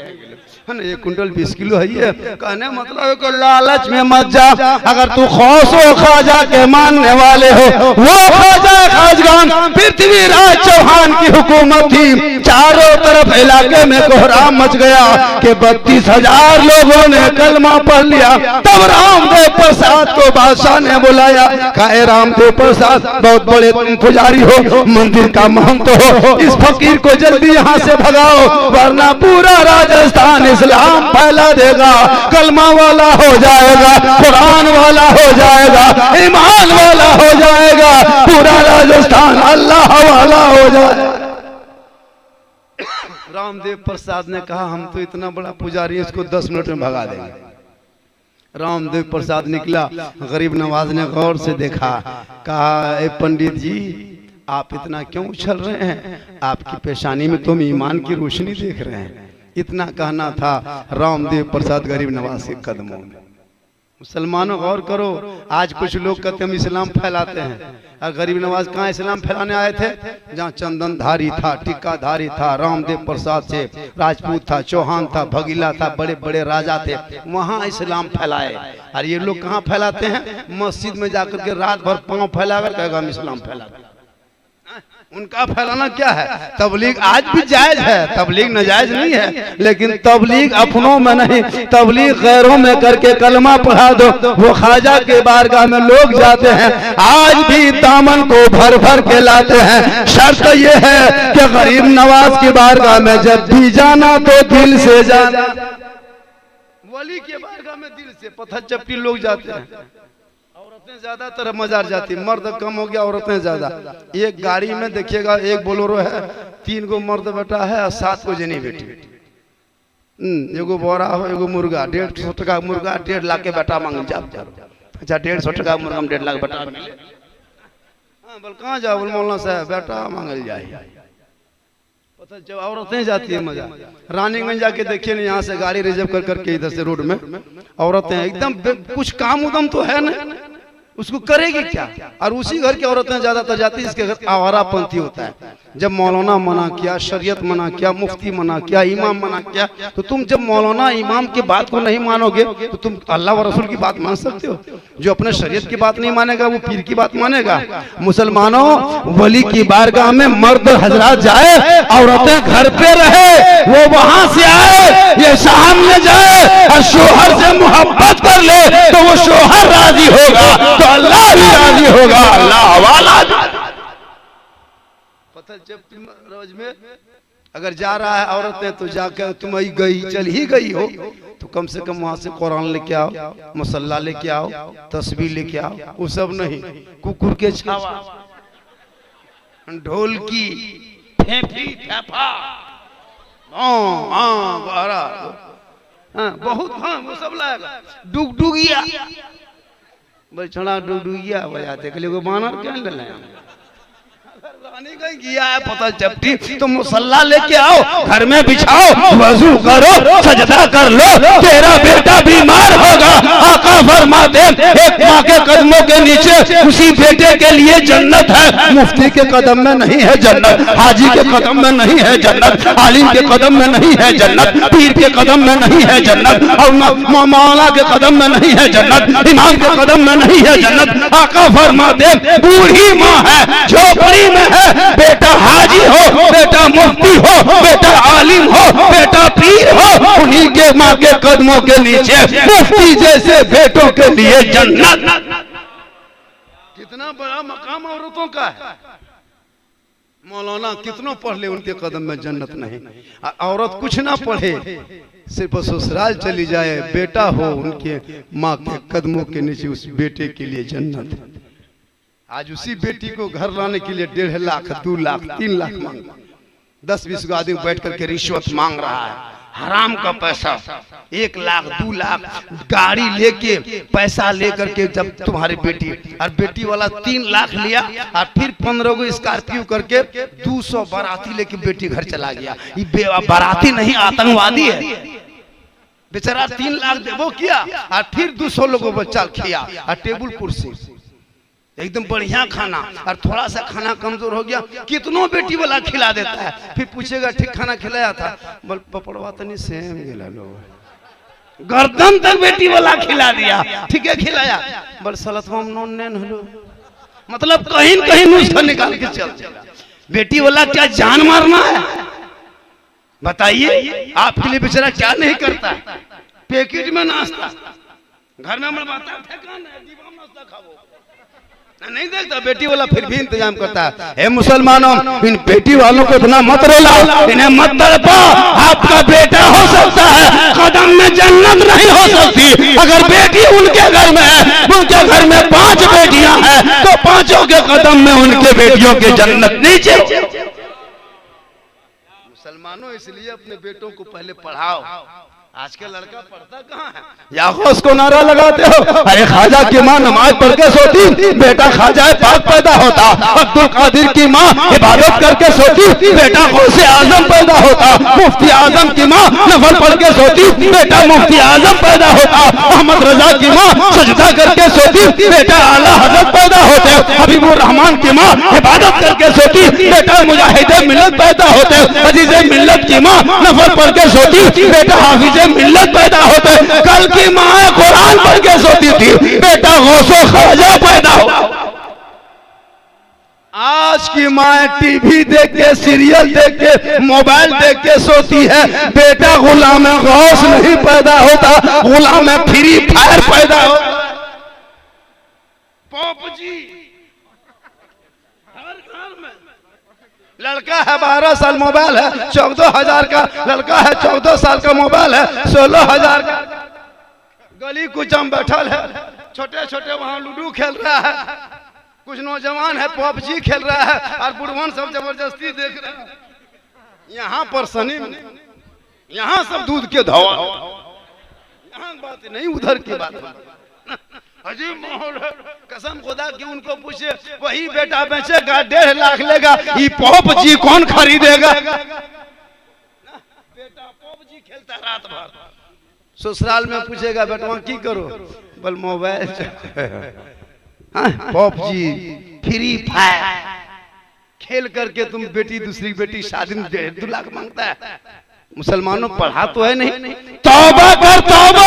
है ना, 1 कुंटल 20 किलो है ये। कहने मतलब है कि लालच में मत जा, अगर तू खौस हो ख्वाजा के मानने वाले हो, वो ख्वाजा खाजगान पृथ्वीराज चौहान की हुकूमत थी, चारों तरफ इलाके में कोहराम मच गया कि 32,000 लोगों ने कलमा पढ़ लिया। तब रामदेव प्रसाद को बादशाह ने बुलाया, कहा रामदेव प्रसाद बहुत बड़े तुम पुजारी हो, मंदिर का महंत हो, इस फकीर को जल्दी यहाँ से भगाओ वरना पूरा राजस्थान इस्लाम फैला देगा, कलमा वाला हो जाएगा, कुरान वाला हो जाएगा, ईमान वाला हो जाएगा, पूरा राजस्थान अल्लाह वाला हो जाएगा। रामदेव प्रसाद ने कहा हम तो इतना बड़ा पुजारी है, इसको 10 मिनट में भगा देंगे। रामदेव प्रसाद निकला, गरीब नवाज ने गौर से देखा, कहा ए पंडित जी आप इतना क्यों उछल रहे हैं, आपकी पेशानी में तुम ईमान की रोशनी देख रहे हैं। इतना कहना था रामदेव प्रसाद गरीब नवाज के कदमों में। मुसलमानों गौर करो, आज कुछ लोग कहते हम इस्लाम फैलाते हैं, और गरीब नवाज कहाँ इस्लाम फैलाने आए थे? जहाँ चंदनधारी था, टिक्काधारी था, रामदेव प्रसाद से राजपूत था, चौहान था, भगीला था, बड़े बड़े राजा थे, वहाँ इस्लाम फैलाए। और ये लोग कहाँ फैलाते हैं? मस्जिद में जाकर के रात भर पाँव फैलाकर कहेगा हम इस्लाम फैलाते। उनका फैलाना क्या है? तबलीग आज भी जायज है, तबलीग नाजायज नहीं है, लेकिन तबलीग अपनों में नहीं, तबलीग गैरों में करके कलमा पढ़ा दो। वो ख्वाजा के बारगाह में लोग जाते हैं, आज भी दामन को भर भर के लाते हैं। शर्त ये है कि गरीब नवाज की बारगाह में जब भी जाना तो दिल से जाना। वली के बारगाह में दिल से, पत्थर चपटी लोग जाते हैं। औरतें ज्यादातर मजार जाती, मर्द कम हो गया, औरतें ज्यादा। एक गाड़ी में देखिएगा, एक बोलेरो है, 3 गो मर्द बेटा है और 7 गो जनी बेटी। एगो बोरा हो, एगो मुर्गा, 150 टका मुर्गा, 1.5 लाख के बेटा मांग जा। अच्छा 150 टका मुर्गा में 1.5 लाख बेटा मिले। हाँ बोल कहाँ जाओ? बोल मौलाना साहब बेटा मांगल जाए। पता जब औरतें जाती है मजा। रानीगंज जाके देखिए ना, यहाँ से गाड़ी रिजर्व कर करके इधर से रोड में औरतें एकदम, कुछ काम उदम तो है ना, उसको करेगी क्या? और उसी घर की औरतें ज्यादातर जाती है जिसके घर आवारापंथी होता है। जब मौलाना मना किया, शरीयत मना किया, मुफ्ती मना किया, इमाम मना किया, तो तुम जब मौलाना इमाम की बात को नहीं मानोगे तो तुम अल्लाह व रसूल की बात मान सकते हो? जो अपने शरीयत की बात नहीं मानेगा वो पीर की बात मानेगा? मुसलमानों, वली की बारगाह में मर्द हजरात जाए, औरतें घर पे रहे, वो वहां से आए, ये शाम में जाए और शोहर से मोहब्बत कर ले तो वो शोहर राजी होगा तो अल्लाह भी राजी होगा, अल्लाह वाला। पता जब तुम रोज में अगर जा रहा है औरतें तो जाकर तुम गई चल ही गई हो तो कम से कम वहां से कुरान लेके आओ, मसल्ला लेके आओ, तस्बीह लेके आओ। वो सब नहीं, कुकुर के छावा, ढोलकी, फेफी, फेफा, बहुत, हाँ वो सब लाएगा। डुगडुगिया, बछड़ा डुगडुगिया बजाते, वो बानर क्या ले गया है पता चपटी, तो मुसल्ला लेके आओ, घर में बिछाओ, वजू करो, सजदा कर लो, तेरा बेटा बीमार होगा। आका फरमाते एक माँ के कदमों के नीचे उसी बेटे के लिए जन्नत है। मुफ्ती के कदम में नहीं है जन्नत, हाजी के कदम में नहीं है जन्नत, आलिम के कदम में नहीं है जन्नत, पीर के कदम में नहीं है जन्नत, और मौलाना के कदम में नहीं है जन्नत, इमाम के कदम में नहीं है जन्नत। आका फरमाते बूढ़ी माँ है, झोपड़ी में है, बेटा हाजी हो, बेटा मुफ्ती हो, बेटा आलिम हो, बेटा पीर हो, उन्हीं के माँ के कदमों के नीचे मुफ्ती जैसे बेटों के लिए जन्नत। कितना बड़ा मकाम औरतों का है। मौलाना कितनों पढ़ ले, उनके कदम में जन्नत नहीं। औरत कुछ ना पढ़े, सिर्फ ससुराल चली जाए, बेटा हो, उनके माँ के कदमों के नीचे उस बेटे के लिए जन्नत। आज उसी बेटी को घर लाने के लिए 1.5 लाख, 2 लाख, 3 लाख मांग, 10-20 को आदमी बैठ करके रिश्वत मांग रहा है, हराम का पैसा। 1 लाख, 2 लाख गाड़ी लेके, पैसा लेकर के जब तुम्हारी बेटी, और बेटी वाला 3 लाख लिया, और फिर 15 को स्कॉर्पियो करके 200 बाराती लेके बेटी घर चला गया। ये बाराती नहीं, आतंकवादी है बेचारा। 3 लाख दे वो किया, और फिर 200 लोगों बच्चा किया, और टेबल कुर्सी एकदम बढ़िया खाना, और थोड़ा सा खाना कमजोर हो गया कितनों बेटी वाला खिला देता है, फिर पूछेगा ठीक खाना खिलाया था, बोल पपड़वा तो नहीं सेम गिला लो, गर्दन तक बेटी वाला खिला दिया, ठीक है खिलाया, बोल सलतवा में नॉन नैन हलो, मतलब कहीं कहीं नुस्खा निकाल के चल। बेटी वाला क्या जान मारना है बताइए, आपके लिए बेचारा क्या नहीं करता, पैकेट में नाश्ता, घर में मरवाता नाश्ता खाओ, नहीं देखता बेटी वाला फिर भी इंतजाम करता है। हे मुसलमानों, इन बेटी वालों को इतना मत रुलाओ, इन्हें मत तड़पाओ, आपका बेटा हो सकता है कदम में जन्नत नहीं हो सकती, अगर बेटी उनके घर में है, उनके घर में 5 बेटियां हैं तो 5 के कदम में उनके बेटियों की जन्नत नीचे। मुसलमानों इसलिए अपने बेटों को पहले पढ़ाओ, आज का लड़का पढ़ता कहाँ है, या उसको नारा लगाते हो, अरे ख्वाजा की माँ नमाज पढ़ के सोती, बेटा ख्वाजा पाक पैदा होता, अब्दुल कादिर की माँ इबादत करके सोती, बेटा गौसे आजम पैदा होता, मुफ्ती आजम की माँ नफल पढ़ के सोती, बेटा मुफ्ती आजम पैदा होता, अहमद रजा की माँ सजदा करके सोती, बेटा आला हजरत पैदा होते, हबीबुर रहमान की माँ इबादत करके सोती, बेटा मुजाहिदे मिल्लत पैदा होते, अजीजे मिल्लत की माँ नफल पढ़ के सोती, बेटा हाफिज मिल्लत पैदा होते, कल की माँ कुरान पढ़ के सोती थी, बेटा गौसो ख्वाजा पैदा हो। आज की माँ टीवी देख के, सीरियल देख के, मोबाइल देख के सोती है, बेटा गुलाम गौस नहीं पैदा होता, गुलाम फ्री फायर पैदा हो। पॉपजी लड़का है 12 साल मोबाइल है, 14,000 का लड़का है, 14 साल का मोबाइल है, 16,000 का, गली कुचम बैठल है, छोटे छोटे वहां लूडो खेल रहा है, कुछ नौजवान है पबजी खेल रहा है, और बुढ़वन सब जबरदस्ती देख रहे हैं, यहाँ पर सनी, यहाँ सब दूध के धवा, यहाँ बात नहीं उधर की बात, अजीब माहौल है, कसम खुदा की उनको पूछे, वही बेटा बेचेगा 1.5 लाख लेगा, ये पबजी कौन खरीदेगा, बेटा पबजी खेलता रात भर, ससुराल में पूछेगा बेटवा की करो, बोल मोबाइल पबजी फ्री फायर खेल करके तुम बेटी दूसरी बेटी शादी में 1.5 लाख मांगता है। मुसलमानों पढ़ा तो है नहीं, तौबा कर तौबा,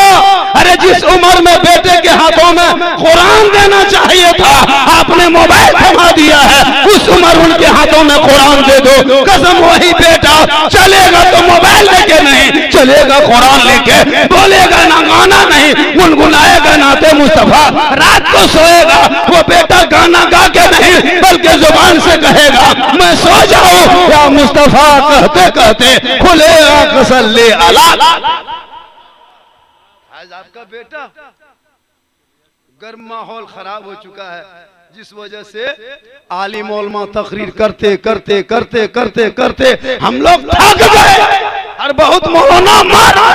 अरे जिस उम्र में बेटे के हाथों में कुरान देना चाहिए था, आपने मोबाइल थमा दिया है, उस उम्र उनके हाथों में कुरान दे दो, कसम वही बेटा चलेगा तो मोबाइल लेके नहीं, चलेगा कुरान लेके, बोलेगा ना गाना नहीं, गुनगुनाएगा नाते मुस्तफा, रात को सोएगा वो बेटा गाना गा के नहीं बल्कि जुबान से कहेगा मैं सो जाऊं या मुस्तफा, कहते कहते खुलेगा कसल्ले अला। आज आपका बेटा गर्म माहौल खराब हो चुका है, जिस वजह से आलिम उलमा तकरीर करते करते करते करते करते हम लोग थक गए, और बहुत मौलाना मारा,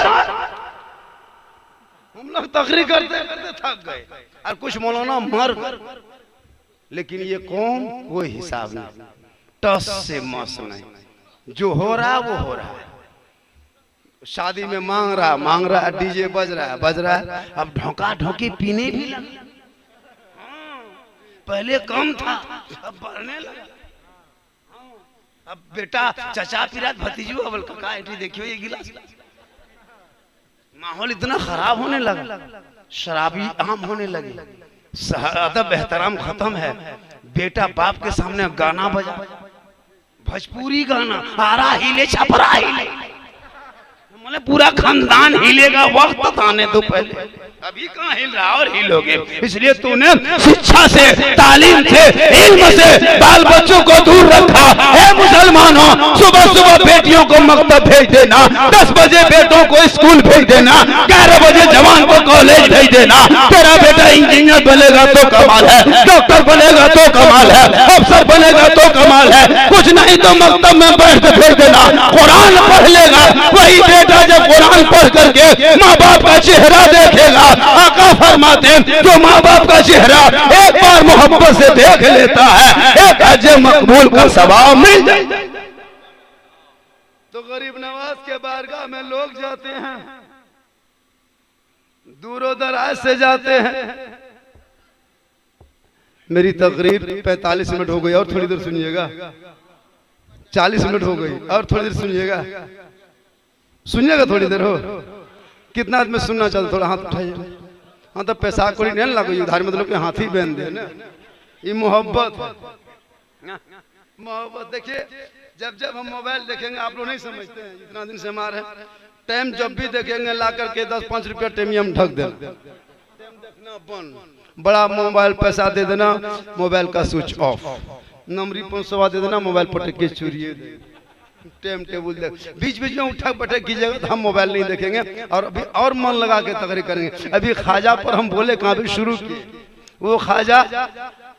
हम लोग तकरीर करते करते थक गए, और कुछ मौलाना मर, लेकिन ये कौन कोई हिसाब नहीं, टस से मस नहीं, जो हो रहा वो हो रहा है, शादी में मांग रहा है, डीजे बज रहा है, अब ढोका ढोकी पीने भी लगा, पहले कम था अब बढ़ने लगा, अब बेटा चचा पिरात भतीजू अवल काका एटी देखियो ये गिलास, माहौल इतना खराब होने लगा, शराबी आम होने लगी, अदब एहतराम खत्म है, बेटा बाप के सामने गाना बजा, भोजपुरी गाना, आरा हिले छपरा हिले, मतलब पूरा खानदान हिलेगा, वक्त आने दो पहले, अभी कहाँ हिल रहा और हिलोगे, इसलिए तूने शिक्षा से, तालीम से, इल्म से बाल बच्चों को दूर रखा है। मुसलमानों, सुबह सुबह बेटियों को मकतब भेज देना, 10 बजे बेटों को स्कूल भेज देना, 11 बजे जवान को कॉलेज भेज देना, तेरा बेटा इंजीनियर बनेगा तो कमाल है, डॉक्टर बनेगा तो कमाल है, अफसर बनेगा तो कमाल है, कुछ नहीं तो मकतब में बैठ के भेज देना, कुरान पढ़ लेगा, वही बेटा जब कुरान पढ़ करके माँ बाप का चेहरा देखेगा, आका फरमाते हैं जो माँ बाप का चेहरा एक बार मोहब्बत से देख लेता है, एक अजय मकबूल का सवाब मिल जाए। तो गरीब नवाज के बारगाह में लोग जाते हैं, दूरों दराज से जाते हैं, मेरी तकरीर 45 मिनट हो गई, और थोड़ी देर सुनिएगा। 40 मिनट हो गई, और थोड़ी देर सुनिएगा। सुनिएगा, थोड़ी देर हो। कितना आदमी सुनना चाहते? थोड़ा हाथ उठाइए। हाँ, तो पैसा कोई नहीं लगो, उधार मतलब के हाथ ही बहन दे ना। ये मोहब्बत मोहब्बत। देखिए, जब हम मोबाइल देखेंगे, आप लोग नहीं समझते हैं, इतना दिन से हमारे टाइम जब भी देखेंगे ला करके 10-5 रुपया टाइम हम ढक देना। बड़ा मोबाइल पैसा दे देना, मोबाइल का स्विच ऑफ। नंबरी 500 दे देना, मोबाइल पटक के चुरिए टाइम टेबल देख। बीच बीच में उठक बैठक कीजिएगा तो हम मोबाइल नहीं देखेंगे, और अभी और मन लगा के तकरीर करेंगे। अभी ख्वाजा पर हम बोले कहाँ भी शुरू किए, वो ख्वाजा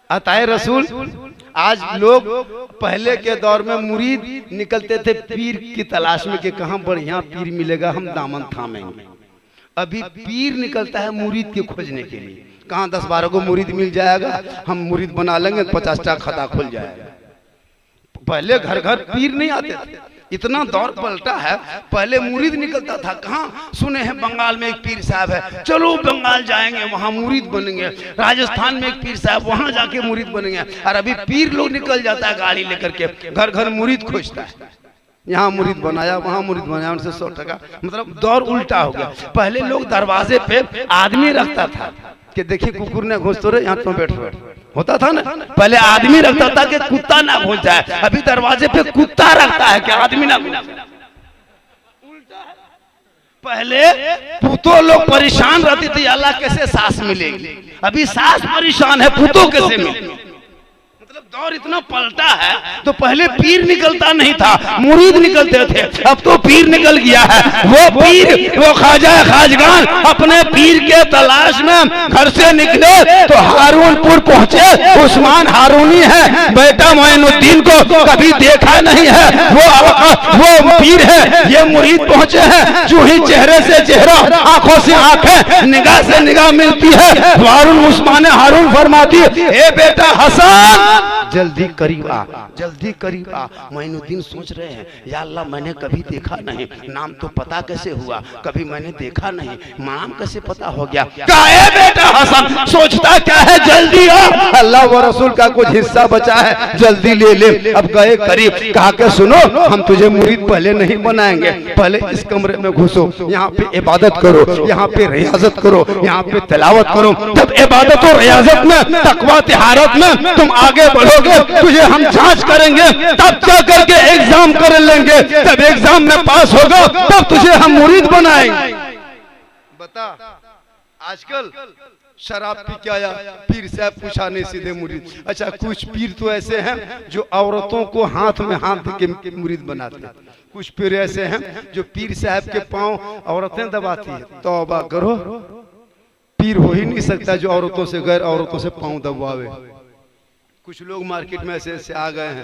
अताए रसूल। आज लोग पहले के दौर में मुरीद निकलते थे पीर की तलाश में कि कहाँ बढ़िया पीर मिलेगा, हम दामन थामेंगे। अभी पीर निकलता है मुरीद के खोजने के लिए। कहाँ 10-12 को मुरीद मिल जाएगा, हम मुरीद बना लेंगे, 50 का खाता खुल जाएगा। पहले घर घर पीर नहीं आते थे, इतना दौर पलटा है। पहले मुरीद निकलता था। कहाँ सुने हैं बंगाल में एक पीर साहब है, चलो बंगाल जाएंगे, वहां मुरीद बनेंगे। राजस्थान में एक पीर साहब, वहां जाके मुरीद बनेंगे। और अभी पीर लोग निकल जाता है गाड़ी लेकर के, घर घर मुरीद खोजता है। यहाँ मुरीद बनाया, वहां मुरीद बनाया, उनसे 100 टका। मतलब दौर उल्टा हो गया। पहले लोग दरवाजे पे आदमी रखता था कि देखिए कुकुर ने घुस तो रहे, यहाँ तो बैठ होता था ना। पहले आदमी रखता था कि कुत्ता ना घुस जाए, अभी दरवाजे पे कुत्ता रखता है कि आदमी ना घुस जाए। पहले पुतो लोग परेशान रहती थी, अल्लाह कैसे सास मिलेगी। अभी सास परेशान है, पुतो कैसे मिलेगी। मतलब दौर इतना पलटा है। तो पहले पीर निकलता नहीं था, मुरीद निकलते थे। अब तो पीर निकल गया है। वो पीर, वो ख्वाजा खाजगान अपने पीर के तलाश में घर से निकले तो हारूनपुर पहुंचे। उस्मान हारूनी है, बेटा मोइनुद्दीन को कभी देखा नहीं है, वो पीर है। ये मुरीद पहुंचे हैं, जो ही चेहरे से चेहरा, आंखों से आंखें, निगाह से निगाह मिलती है। हारून उस्मान हारून फरमाती है, ए बेटा हसन, जल्दी करीब आ, जल्दी करीब आ। मोइनुद्दीन सोच रहे हैं, या अल्लाह मैंने कभी देखा नहीं, नाम तो पता कैसे हुआ, कभी मैंने देखा नहीं, नाम कैसे पता हो गया। क्या है बेटा हसन, सोचता क्या है, जल्दी आ, अल्लाह व रसूल का कुछ हिस्सा बचा है, जल्दी ले ले। अब गए करीब, कहा के सुनो, हम तुझे मुरीद पहले नहीं बनाएंगे, पहले इस कमरे में घुसो, यहाँ पे इबादत करो, यहाँ पे रियाजत करो, यहाँ पे तिलावत करो। जब इबादत और रियाजत में, तकवा तिहारत में तुम आगे बढ़ोगे, तुझे हम जांच करेंगे, तब जा करके एग्जाम कर लेंगे। जब एग्जाम में पास होगा तब तुझे हम मुरीद बनाएंगे। बता, आजकल शराब पी के आया, पीर साहब पूछा नहीं, सीधे मुरीद। अच्छा, कुछ पीर तो ऐसे हैं जो औरतों को हाथ में हाथ के मुरीद बनाते हैं। कुछ पीर ऐसे हैं जो पीर साहब के पांव औरतें दबाती है। तौबा करो, पीर हो ही नहीं सकता जो औरतों से, गैर औरतों से पांव दबावे। कुछ लोग मार्केट में ऐसे आ गए हैं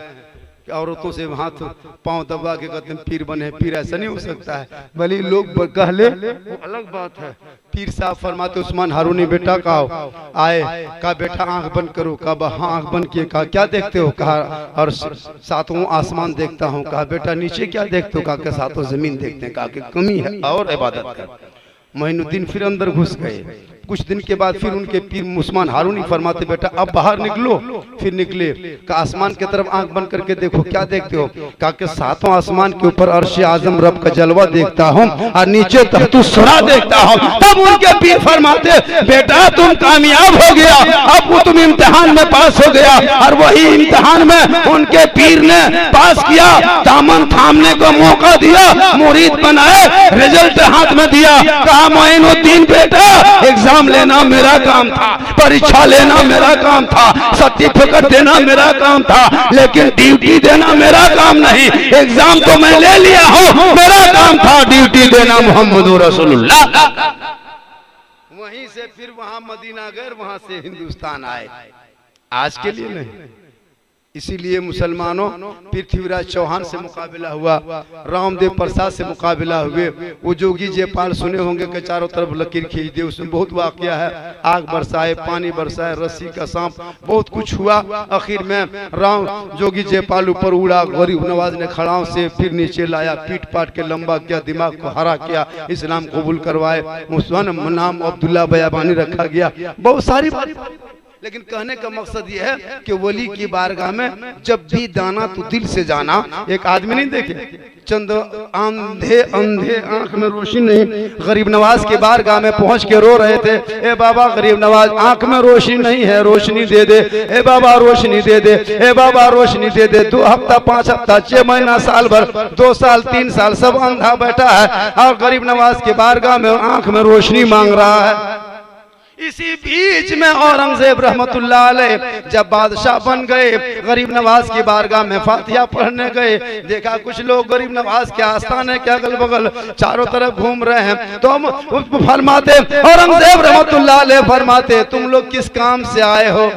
कि औरतों से हाथ पांव दबा के कहते हैं पीर बने। पीर ऐसा नहीं हो सकता है, भले लोग कह ले, वो अलग बात है। पीर साहब फरमाते, उस्मान हारूनी बेटा कहा आए, कहा बेटा आंख बंद करो, कहा हाँ आंख बंद किए। कहा क्या देखते हो, कहा और 7वां आसमान देखता हूँ। कहा बेटा नीचे क्या देखते हो, कहा कि 7वां जमीन देखते हैं। कहा कि कमी है और इबादत कर। मोइनुद्दीन फिर अंदर घुस गए। कुछ दिन के बाद फिर उनके पीर उस्मान हारूनी फरमाते, बेटा अब बाहर निकलो। फिर निकले, कहा आसमान की तरफ आंख बंद करके देखो, क्या देखते हो। कहा कि 7वां आसमान के ऊपर अर्श आजम रब का जलवा देखता हूँ और नीचे तख्तु सुरा देखता हूँ। तब उनके पीर फरमाते, बेटा तुम कामयाब हो गया, अब वो तुम इम्तिहान में पास हो गया। और वही इम्तिहान में उनके पीर ने पास किया, दामन थामने को मौका दिया, मुरीद बनाए, रिजल्ट हाथ में दिया। कहा मोइनुद्दीन बेटा, एग्जाम लेना मेरा काम था, परीक्षा लेना मेरा काम था, सर्टिफिकेट देना मेरा काम था, लेकिन ड्यूटी देना मेरा काम नहीं। एग्जाम तो मैं ले लिया हूँ, मेरा काम था ड्यूटी देना मोहम्मद रसूलुल्लाह। वहीं से फिर वहां मदीना गए, वहां से हिंदुस्तान आए, आज के लिए नहीं। इसीलिए मुसलमानों, पृथ्वीराज चौहान से मुकाबला हुआ, रामदेव प्रसाद से मुकाबला हुए। वो जोगी जयपाल सुने होंगे कि चारों तरफ लकीर खींच दे, उसमें बहुत वाकया है। आग बरसाए, पानी बरसाए, रस्सी का सांप, बहुत कुछ हुआ। आखिर में राम जोगी जयपाल ऊपर उड़ा, गरीब नवाज ने खड़ाओं से फिर नीचे लाया, पीट पाट के लंबा किया, दिमाग को हरा किया, इस्लाम कबूल करवाए। मुसलमान नाम अब्दुल्ला बयाबानी रखा गया। बहुत सारी बात लेकिन कहने का मकसद यह है कि वली की बारगाह में जब भी जाना तो दिल से जाना। एक आदमी नहीं देखे चंद अंधे अंधे आंख में रोशनी नहीं, गरीब नवाज के बारगाह में पहुंच के रो रहे थे, ए बाबा गरीब नवाज आंख में रोशनी नहीं है, रोशनी दे दे, ए बाबा रोशनी दे दे, ए बाबा रोशनी दे दे। 2 हफ्ता 5 हफ्ता 6 महीना साल भर 2 साल 3 साल सब अंधा बैठा है और गरीब नवाज के बारगाह में आंख में रोशनी मांग रहा है। इसी बीच में औरंगजेब रहमतुल्लाह अलैह जब बादशाह बन गए, गरीब नवाज की बारगाह में फातिहा पढ़ने गए, देखा कुछ लोग गरीब नवाज के आस्थाने के अगल बगल चारों तरफ घूम रहे हैं, तो हम फरमाते औरंगजेब रहमतुल्लाह अलैह फरमाते तुम लोग किस काम से आए हो?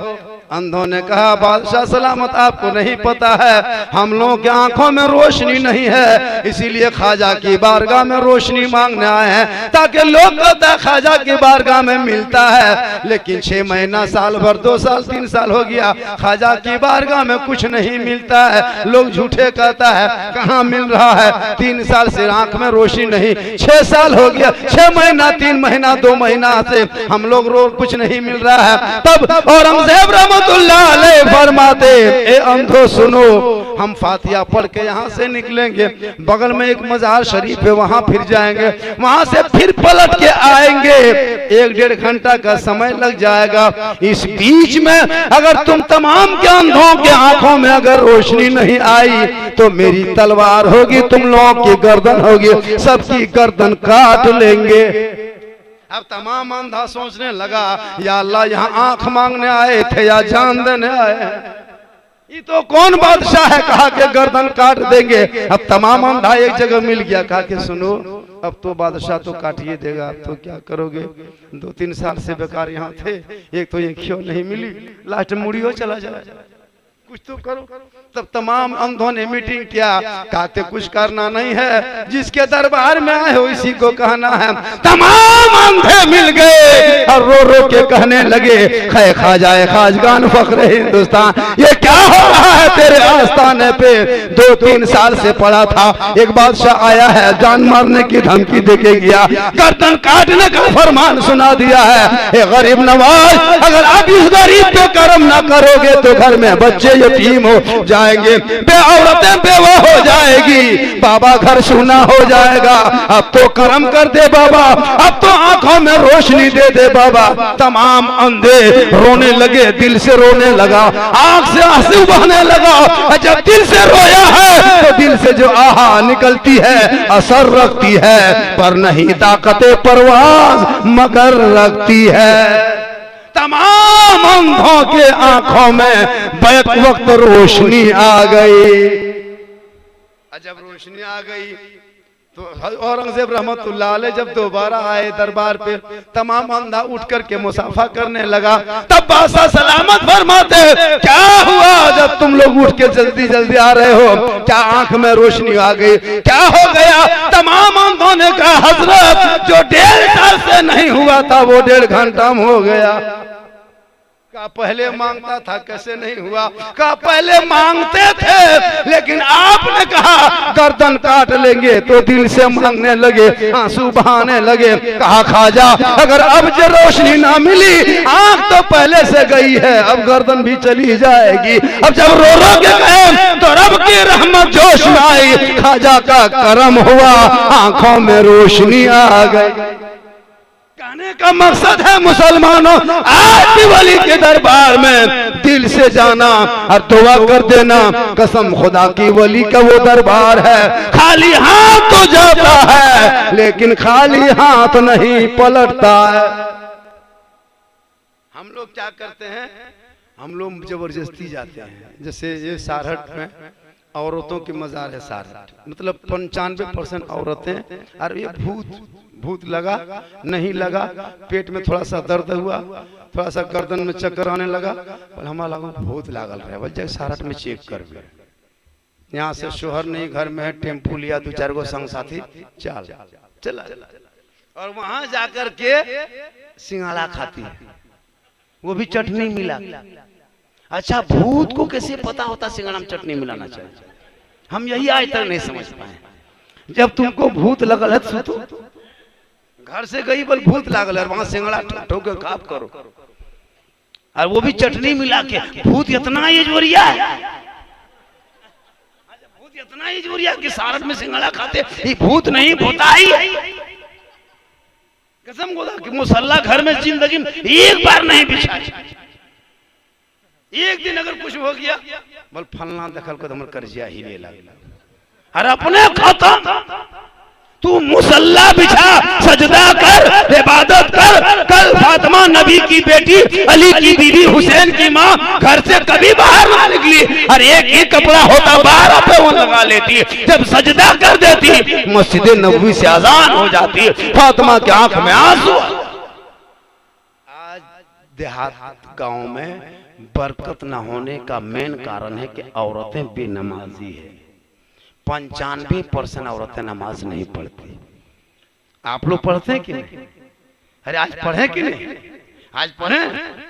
अंधों ने कहा बादशाह सलामत आपको नहीं पता है, हम लोगों की आंखों में रोशनी नहीं है, इसीलिए ख्वाजा की बारगाह में रोशनी मांगने आए हैं, ताकि लोग कहता है ख्वाजा की बारगाह में मिलता है, लेकिन 6 महीना साल भर 2 साल 3 साल हो गया ख्वाजा की बारगाह में कुछ नहीं मिलता है। लोग झूठे कहता है कहाँ मिल रहा है, 3 साल से आंख में रोशनी नहीं, 6 साल हो गया, 6 महीना 3 महीना 2 महीना से हम लोग रोज कुछ नहीं मिल रहा है। तब औरंगजेब रहमतुल्लाह अलैह फरमाते ए अंधो सुनो, हम फातिहा पढ़ के यहाँ से निकलेंगे, बगल में एक मजार शरीफ है वहाँ फिर जाएंगे, वहाँ से फिर पलट के आएंगे, 1-1.5 घंटा का समय लग जाएगा। इस बीच में अगर तुम तमाम के अंधों के आंखों में अगर रोशनी नहीं आई तो मेरी तलवार होगी, तुम लोगों की गर्दन होगी, सबकी गर्दन काट लेंगे। अब तमाम अंधा सोचने लगा या अल्लाह यहाँ आंख मांगने आए थे या जान देने आए हैं, ये तो कौन बादशाह है कहा के गर्दन काट देंगे। अब तमाम अंधा एक जगह मिल गया, कहा के सुनो अब तो बादशाह तो काटिए देगा, अब तो क्या करोगे, 2-3 साल से बेकार यहाँ थे, एक तो ये क्यों नहीं मिली, लास्ट मुड़ियो चला जाए, कुछ तो करो। तब तमाम अंधों ने मीटिंग किया, कहते कुछ करना नहीं है, जिसके दरबार में आए हो इसी को कहना है। तमाम अंधे मिल गए और रो रो के कहने लगे खे ख्वाजा खाजगान फख्र हिंदुस्तान, ये क्या हो रहा है तेरे आस्थाने पे? 2-3 साल से पड़ा था, एक बादशाह आया है जान मारने की धमकी देके गया, गर्दन काटने का फरमान सुना दिया है। ए गरीब नवाज अगर आप इस गरीब पे कर्म ना करोगे तो घर में बच्चे यतीम हो जाएंगे, औरतें बेवा हो जाएगी, बाबा घर सूना हो जाएगा, अब तो कर्म कर दे बाबा, अब तो आंखों में रोशनी दे दे बाबा। तमाम अंधे रोने लगे, दिल से रोने लगा, आंख से आंसू बहने लगा। जब दिल से रोया है तो दिल से जो आहा निकलती है असर रखती है, पर नहीं ताकते परवाज मगर रखती है। तमाम अंधों के आंखों में बैक वक्त रोशनी आ गई। जब रोशनी आ गई तो औरंगजेब रहमतुल्लाह अलैह जब दोबारा आए दरबार पे, तमाम अंधा उठ करके मुसाफा करने लगा। तब बादशाह सलामत फरमाते क्या हुआ जब तुम लोग उठ के जल्दी जल्दी आ रहे हो, क्या आंख में रोशनी आ गई, क्या हो गया? तमाम अंधों ने कहा हजरत जो 1.5 साल से नहीं हुआ था वो 1.5 घंटा में हो गया। का पहले मांगता था कैसे नहीं हुआ, का पहले मांगते थे लेकिन आपने कहा गर्दन काट लेंगे तो दिल से मांगने लगे, आंसू बहाने लगे। कहा ख्वाजा अगर अब जो रोशनी ना मिली, आंख तो पहले से गई है, अब गर्दन भी चली जाएगी। अब जब रो रो के गए तो रब की रहमत जोश में आई, ख्वाजा का करम हुआ, आंखों में रोशनी आ गई। कहने का मकसद है मुसलमानों, आज भी वली के दरबार में दिल से जाना और दुआ कर देना। कसम खुदा की वली का वो दरबार है, खाली हाथ तो जाता है लेकिन खाली हाथ नहीं पलटता है। हम लोग क्या करते हैं, हम लोग जबरदस्ती जाते हैं। जैसे ये सारहट में औरतों की मजार है, सारहट मतलब 95% औरतें। और ये भूत लगा नहीं लगा, पेट में थोड़ा सा दर्द हुआ, थोड़ा सा गर्दन में चक्कर आने लगा, हमारा लगा भूत लागल रहे, वजह सारहट में चेक कर भी। यहाँ से शोहर नहीं, घर में है, टेम्पू लिया, 2-4 गो संग साथी चला और वहां जाकर के सिंघाड़ा खाती है, वो भी चटनी मिला। अच्छा भूत को कैसे पता होता सिंघाड़ा में चटनी मिलाना चाहिए? हम यही आज तक नहीं समझ पाए। जब तुमको भूत लगल है तो घर से गई बोल भूत लागल है, वहां सिंघाड़ा ठोके खाप करो। और वो भी चटनी मिला के। भूत इतना ही जोरिया है, भूत इतना ही जोरिया कि सारस में सिंगड़ा खाते, ये भूत नहीं भूता ही। कसम खुदा कि मुसल्ला घर में जिंदगी में एक बार नहीं बिछाया। एक दिन अगर कुछ हो गया बोल फलना दखल को हमर कर्जिया हिले लगे, अरे अपने खत्म। तू मुसल्ला बिछा, सजदा कर, इबादत कर। कल फातिमा नबी की बेटी, अली की बीवी, हुसैन की माँ घर से कभी बाहर ना निकली, और एक ही कपड़ा होता 12 पे वो लगा लेती। जब सजदा कर देती मस्जिद नबवी से अजान हो जाती, फातिमा की आंख में आंसू। आज देहात गांव में बरकत न होने का मेन कारण है कि औरतें बेनमाजी है। 95% औरतें नमाज नहीं पढ़ती। आप लोग पढ़ते हैं कि नहीं? अरे आज पढ़े कि नहीं? आज पढ़े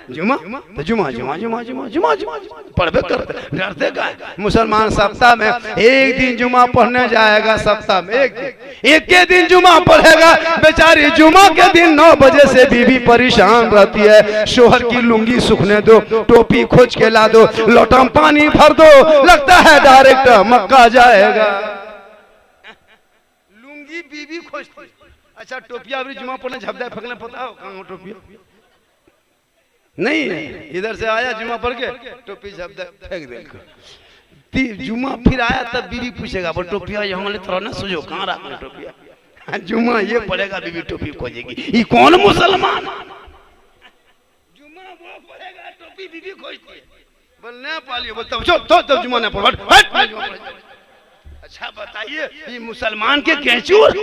जुमा तो जुमा जुमा जुमा जुमा जुमा जुमा पढ़बे करते, डरते का। मुसलमान सप्ताह में एक दिन जुमा पढ़ने जाएगा, सप्ताह में एक के दिन जुमा पढ़ेगा। बेचारी जुमा के दिन 9 बजे से बीवी परेशान रहती है, शोहर की लुंगी सूखने दो, टोपी खोज के ला दो, लोटा में पानी भर दो, लगता है डायरेक्ट मक्का जाएगा। लुंगी बीवी खोजती। अच्छा टोपिया अभी जुमा पढ़ने झपदा फेंकने पता हो कहाँ टोपिया नहीं है, इधर से आया जुमा पढ़ के टोपी झपदा फेंक दे। जुमा फिर आया तब बीवी पूछेगा बोल टोपिया यहाँ ले थोड़ा ना सुझो कहाँ रखा टोपिया। जुमा ये पढ़ेगा बीवी टोपी खोजेगी। ये कौन मुसलमान? जुमा वो पढ़ेगा टोपी बीवी खोजती है। बोल ना पालिए बोलता तो जुमा ना पढ़। अच्छा बताइए ये मुसलमान के कैचूर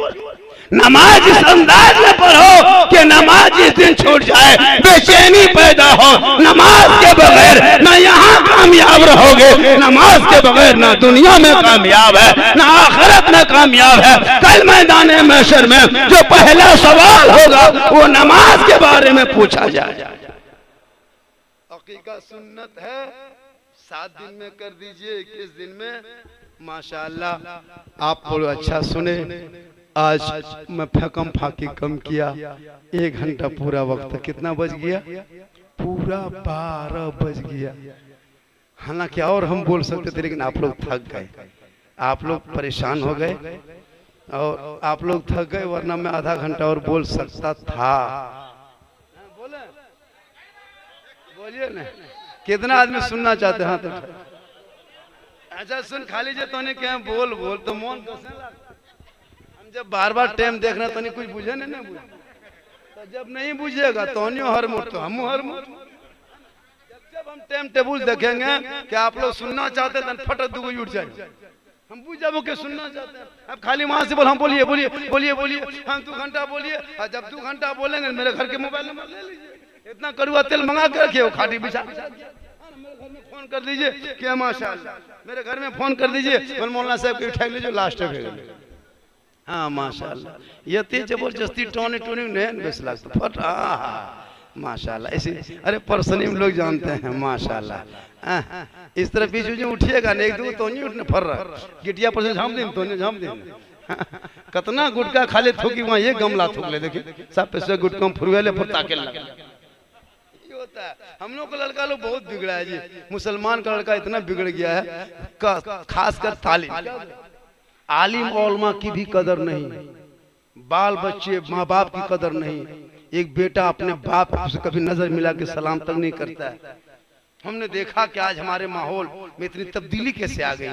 नमाज इस अंदाज में पढ़ो कि नमाज इस दिन छूट जाए, बेचैनी पैदा हो। नमाज के बगैर न यहाँ कामयाब रहोगे, नमाज के बगैर ना दुनिया में कामयाब है ना आखिरत में कामयाब है। कल मैदान महशर में जो पहला सवाल होगा वो नमाज के बारे में पूछा जाएगा। हकीकत सुन्नत है 7 दिन में कर दीजिए, 21 दिन में माशाअल्लाह। आप बोलो अच्छा सुने, आज मैं फकम फाकी कम किया, 1 घंटा पूरा वक्त कितना बज गया? पूरा 12 बज गया। हालांकि और हम बोल सकते थे लेकिन आप लोग थक गए, आप लोग परेशान हो गए और आप लोग थक गए, वरना मैं आधा घंटा और बोल सकता था। बोलिए ना, कितना आदमी सुनना चाहते हैं? तो अच्छा सुन खाली जे तो क्या बोल बोल तो मन कैसे लगता। हम जब बार बार टाइम देखना तो नहीं कुछ बुझे नहीं ना बुझे, तो जब नहीं बुझेगा तो नहीं हर मुठ तो हम हर मुठ। जब हम टाइम टेबल देखेंगे कि आप लोग सुनना चाहते हैं फट दुगो उठ जाए, हम बुझ जाओ के सुनना चाहते हैं। अब खाली वहां से बोल हम बोलिए बोलिए बोलिए बोलिए हम 2 घंटा बोलिए, और जब 2 घंटा बोलेंगे मेरे घर के मोबाइल नंबर ले लीजिए, इतना कड़वा तेल मंगा के रखिए, खाटी बिछा फोन कर दीजिए क्या माशाअल्लाह, मेरे घर में फोन कर दीजिए मौलाना साहब को उठा लीजिए लास्ट में। हाँ माशाअल्लाह ये तेज जबरदस्ती टोनी टोनी नहीं बेस लगता फट माशाअल्लाह ऐसे। अरे पर्सनी में लोग जानते हैं माशाअल्लाह। इस तरह बीच में उठिएगा नहीं, एक दो तो नहीं उठने फर रहा गिटिया पर से झाम दे तो नहीं झाम दे। कितना गुटका खाले थूकी वहाँ ये गमला थूक ले, देखिए सब पैसे गुटका फुरवेले पर ताके लगा होता है। हम लोग का लड़का लोग बहुत बिगड़ा है जी, मुसलमान का लड़का इतना बिगड़ गया है, खासकर तालीम आलिम ओलमा की भी कदर नहीं, बाल बच्चे माँ बाप की कदर नहीं। एक बेटा अपने बाप से कभी नजर मिला के सलाम तक नहीं करता है। हमने देखा कि आज हमारे माहौल में इतनी तब्दीली कैसे आ गई,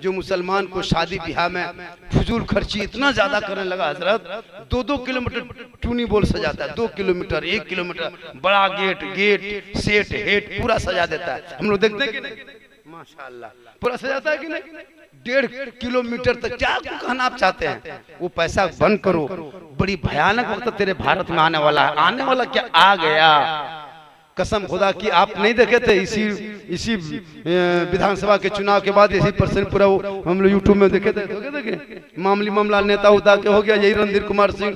जो मुसलमान को शादी ब्याह में फजूल खर्ची इतना ज्यादा करने लगा। हजरत 2-2 किलोमीटर टूनी बोल सजाता है, 2 किलोमीटर 1 किलोमीटर बड़ा गेट सेट हेट पूरा सजा देता है। हम लोग देखते हैं कि नहीं माशाअल्लाह पूरा सजाता है कि नहीं, 1.5 किलोमीटर तक। क्या कहना आप चाहते हैं? वो पैसा बंद करो, बड़ी भयानक वक्त तेरे भारत में आने वाला है। आने वाला क्या आ गया, कसम खुदा की। आप नहीं देखे थे इसी विधानसभा के चुनाव के बाद इसी परसेंट पूरा हम लोग यूट्यूब में देखे थे, मामला नेता उता के हो गया यही रणधीर कुमार सिंह।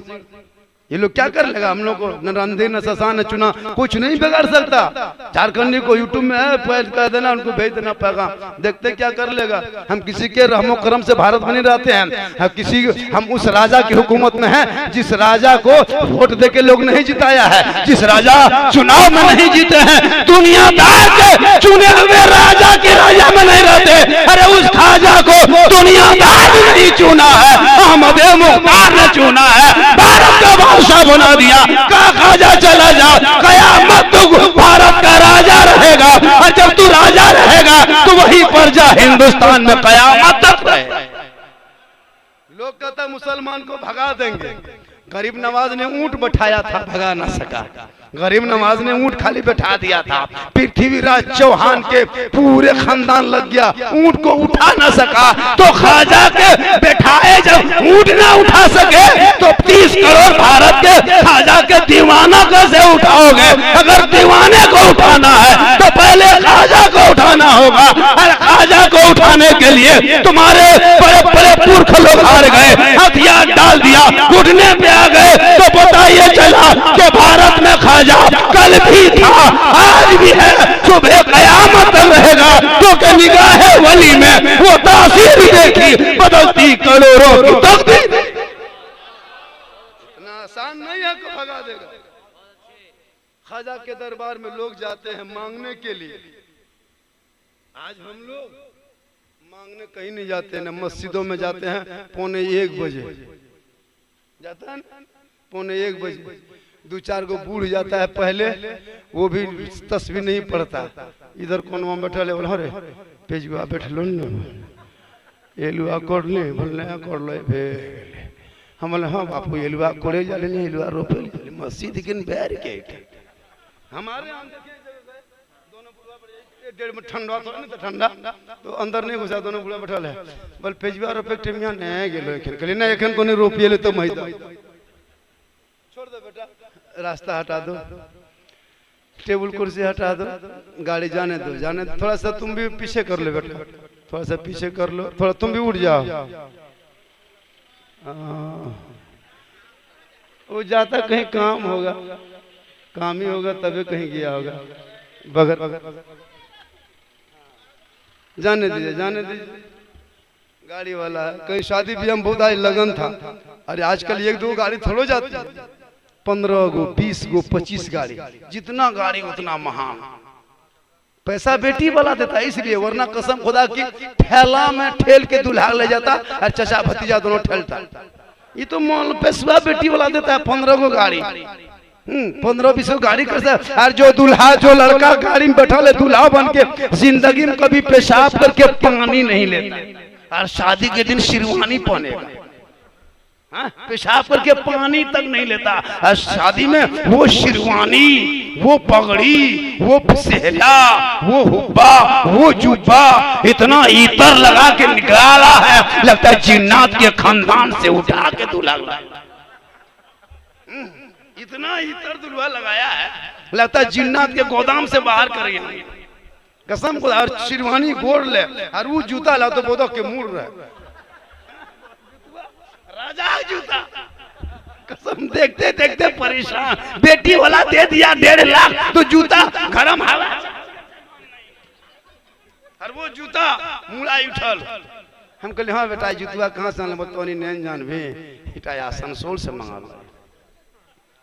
ये लोग क्या कर लेगा हम लोग को? न रंधे न ससा न चुना, कुछ नहीं बिगाड़ सकता। झारखंडी को यूट्यूब में है, कह देना उनको भेज देना पैगाम, देखते क्या कर लेगा। हम किसी के रहमो करम से भारत में नहीं रहते हैं, हम उस राजा की हुकूमत में हैं जिस राजा को वोट दे के लोग नहीं जिताया है, जिस राजा चुनाव में नहीं जीते हैं, दुनियादार के चुने हुए राजा के राजा में नहीं रहते। अरे उस खाजा को दुनियादार ने नहीं चुना है, अहमद मुख्तार ने चुना है, भारत का बादशाह बना दिया। का खाजा चला जा, कयामत तक भारत का राजा रहेगा, और जब तू राजा रहेगा तो वही प्रजा हिंदुस्तान में कयामत तक रहेगा। लोग कहता मुसलमान को भगा देंगे, गरीब नवाज ने ऊंट बैठाया था, भगा ना सका। गरीब नवाज ने ऊंट खाली बैठा दिया था, पृथ्वीराज चौहान के पूरे खानदान लग गया, ऊंट को उठा ना सका। तो खाजा के बैठाए जब ऊंट ना उठा सके तो 30 करोड़ भारत के खाजा के दीवाना कैसे उठाओगे? अगर दीवाने को उठाना है तो पहले खाजा को उठाना होगा, और खाजा को उठाने के लिए तुम्हारे बड़े बड़े पुरख लोग हार गए, हथियार डाल दिया, घुटने पे आ गए। तो बताइए चला कि भारत में खाजा कल भी था, आज भी है, सुबह कयामत तक रहेगा। क्योंकि निगाहे वली में वो तासीर देखी, बदलती करोड़ों की तकदीर। इतना आसान नहीं है को भगा देगा। खाजा के दरबार में लोग जाते हैं मांगने के लिए। आज हम लोग मांगने कहीं नहीं जाते, न मस्जिदों में जाते हैं। 1:45 बजे जाता है, 1:45 बजे 2-4 गो बूढ़ जाता है पहले, वो भी तस्वीर नहीं पढ़ता। इधर कोनवा बैठा ले, बोला रे पेजुआ बैठ लो न, एलुआ कोड़ ले, बोले कोड़ लो भे। हम बोले हाँ बापू एलुआ कोड़े जाले नहीं, एलुआ रोपे जाले मस्जिद के बैर के। हमारे यहाँ दोनों बुढ़वा बैठ, डेढ़ में ठंडा तो नहीं, तो ठंडा तो अंदर नहीं घुसा, दोनों बुढ़वा बैठा है। बोल पेजुआ रोपे टेमिया नहीं गेलो एखन, कहले ना एखन कोनी रोपिए ले तो मैदा छोड़ दो बेटा, रास्ता हटा दो, टेबल कुर्सी हटा दो, गाड़ी जाने दो, जाने दो। थोड़ा सा तुम भी पीछे कर लो बेटा, थोड़ा सा पीछे कर लो, थोड़ा तुम भी उठ जाओ। वो जाता कहीं काम होगा, काम ही होगा तभी कहीं गया होगा। बगैर जाने दीजिए, जाने दीजिए, गाड़ी वाला है। कहीं शादी भी हम बहुत आज लगन था। अरे आजकल 1-2 गाड़ी थोड़ो जाती है, 15 गो 20 गो 25 गाड़ी, जितना गाड़ी उतना महान। पैसा बेटी वाला देता इसलिए, वरना कसम खुदा की ठेला में ठेल के दुल्हा ले जाता और चचा भतीजा दोनों ठेलता। ये तो पैसा बेटी वाला देता है 15 गो गाड़ी, 15-20 गाड़ी कर। और जो दूल्हा, जो लड़का गाड़ी में बैठा ले दूल्हा बन के, जिंदगी में कभी पेशाब करके पानी नहीं लेता, और शादी के दिन शेरवानी पहनेगा, पेशाब करके पानी तक नहीं लेता। और शादी में वो शेरवानी, वो पगड़ी, वो सेहरा, वो हुब्बा, वो जुब्बा, इतना इतर लगा के निकाला है, लगता है जिन्नात के खानदान से उठा के दूल्हा लाया। इतना इतर दुल्हा लगाया है, लगता है जिन्नात के गोदाम से बाहर कर कसम खुदा। और शेरवानी गोड़ ले, और वो जूता ला तो बोधो के मुड़ रहा है, राजा जूता। कसम देखते देखते परेशान, बेटी वाला दे दिया 1.5 लाख, तो जूता गरम हवा, और वो जूता मुड़ा उठल। हम कहले हाँ बेटा जूतवा कहाँ से बतानी नहीं जान भी, इटा आसनसोल से मंगा।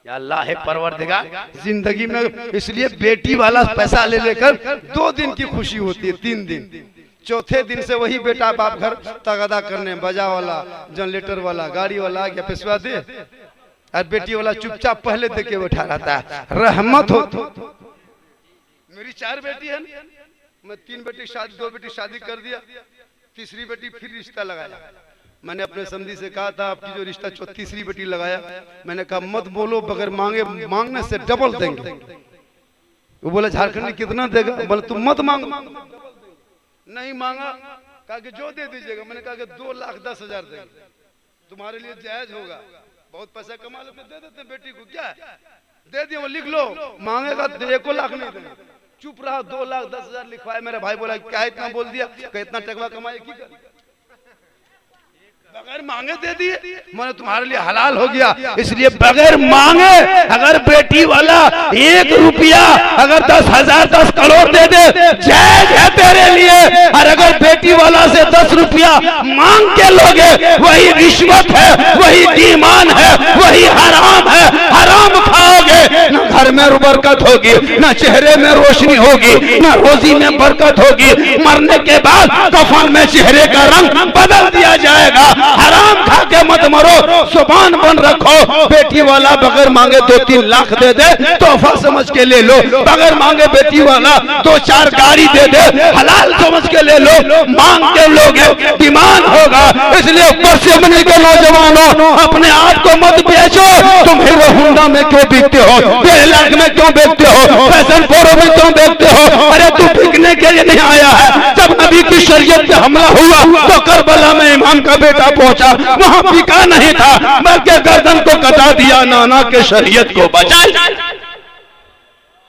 या अल्लाह है परवरदिगार, जिंदगी में इसलिए बेटी वाला पैसा ले लेकर 2 दिन की खुशी होती है, 3 दिन, चौथे दिन से वही बेटा बाप घर तगादा करने, बजा वाला, जनरेटर वाला, गाड़ी वाला आ गया पैसा दे, और बेटी वाला चुपचाप पहले दे के बैठा रहता है। रहमत हो। मेरी 4 बेटी है, मैं 3 बेटी शादी, 2 बेटी शादी कर दिया, तीसरी बेटी फिर रिश्ता लगाया। मैंने अपने समधी से कहा था आपकी जो रिश्ता तीसरी बेटी लगाया, मैंने कहा मत बोलो, बगैर मांगे, मांगने से डबल देंगे। वो बोले झारखंड कितना देगा? बोले तुम मत मांगो। नहीं मांगा, कहा कि जो दे दीजिएगा। मैंने कहा कि 2,10,000 देंगे, तुम्हारे लिए जायज होगा, बहुत पैसा कमा लो, दे देते बेटी को, क्या दे दिए, वो लिख लो, मांगेगा तो 1 लाख नहीं देंगे। चुप रहा, 2,10,000 लिखवाए। मेरा भाई बोला क्या इतना बोल दिया, कि इतना टकवा कमाए की कर बगैर मांगे दे दिए, मैंने तुम्हारे लिए हलाल हो गया। इसलिए बगैर मांगे अगर बेटी वाला 1 रुपया अगर 10,000 10 करोड़ दे दे जायज है तेरे लिए। और अगर बेटी वाला से 10 रुपया मांग के लोगे वही रिश्वत है, वही ईमान है, वही हराम है। हराम खाओगे ना घर में बरकत होगी, ना चेहरे में रोशनी होगी, ना रोजी में बरकत होगी। मरने के बाद कफन में चेहरे का रंग बदल दिया जाएगा। हराम खा के मत मरो, जुबान बन रखो। बेटी वाला बगैर मांगे 2-3 लाख दे दे तोहफा समझ के ले लो। बगैर मांगे बेटी वाला 2-4 गाड़ी दे दे हलाल समझ के ले लो। मांग के लोगे डिमांड होगा। इसलिए ऊपर से हमने के नौजवानों अपने आप को मत बेचो। तुम हीरो होंडा में क्यों बिकते हो, 1.5 लाख में क्यों बेचते हो, फैशन प्रो में क्यों बेचते हो? अरे तू बिकने के लिए नहीं आया है। जब नबी की शरीयत पे हमला हुआ तो करबला में इमाम का बेटा पहुंचा, वहां बिका नहीं था बल्कि गर्दन को कटा दिया, नाना के शरीयत को बचाया।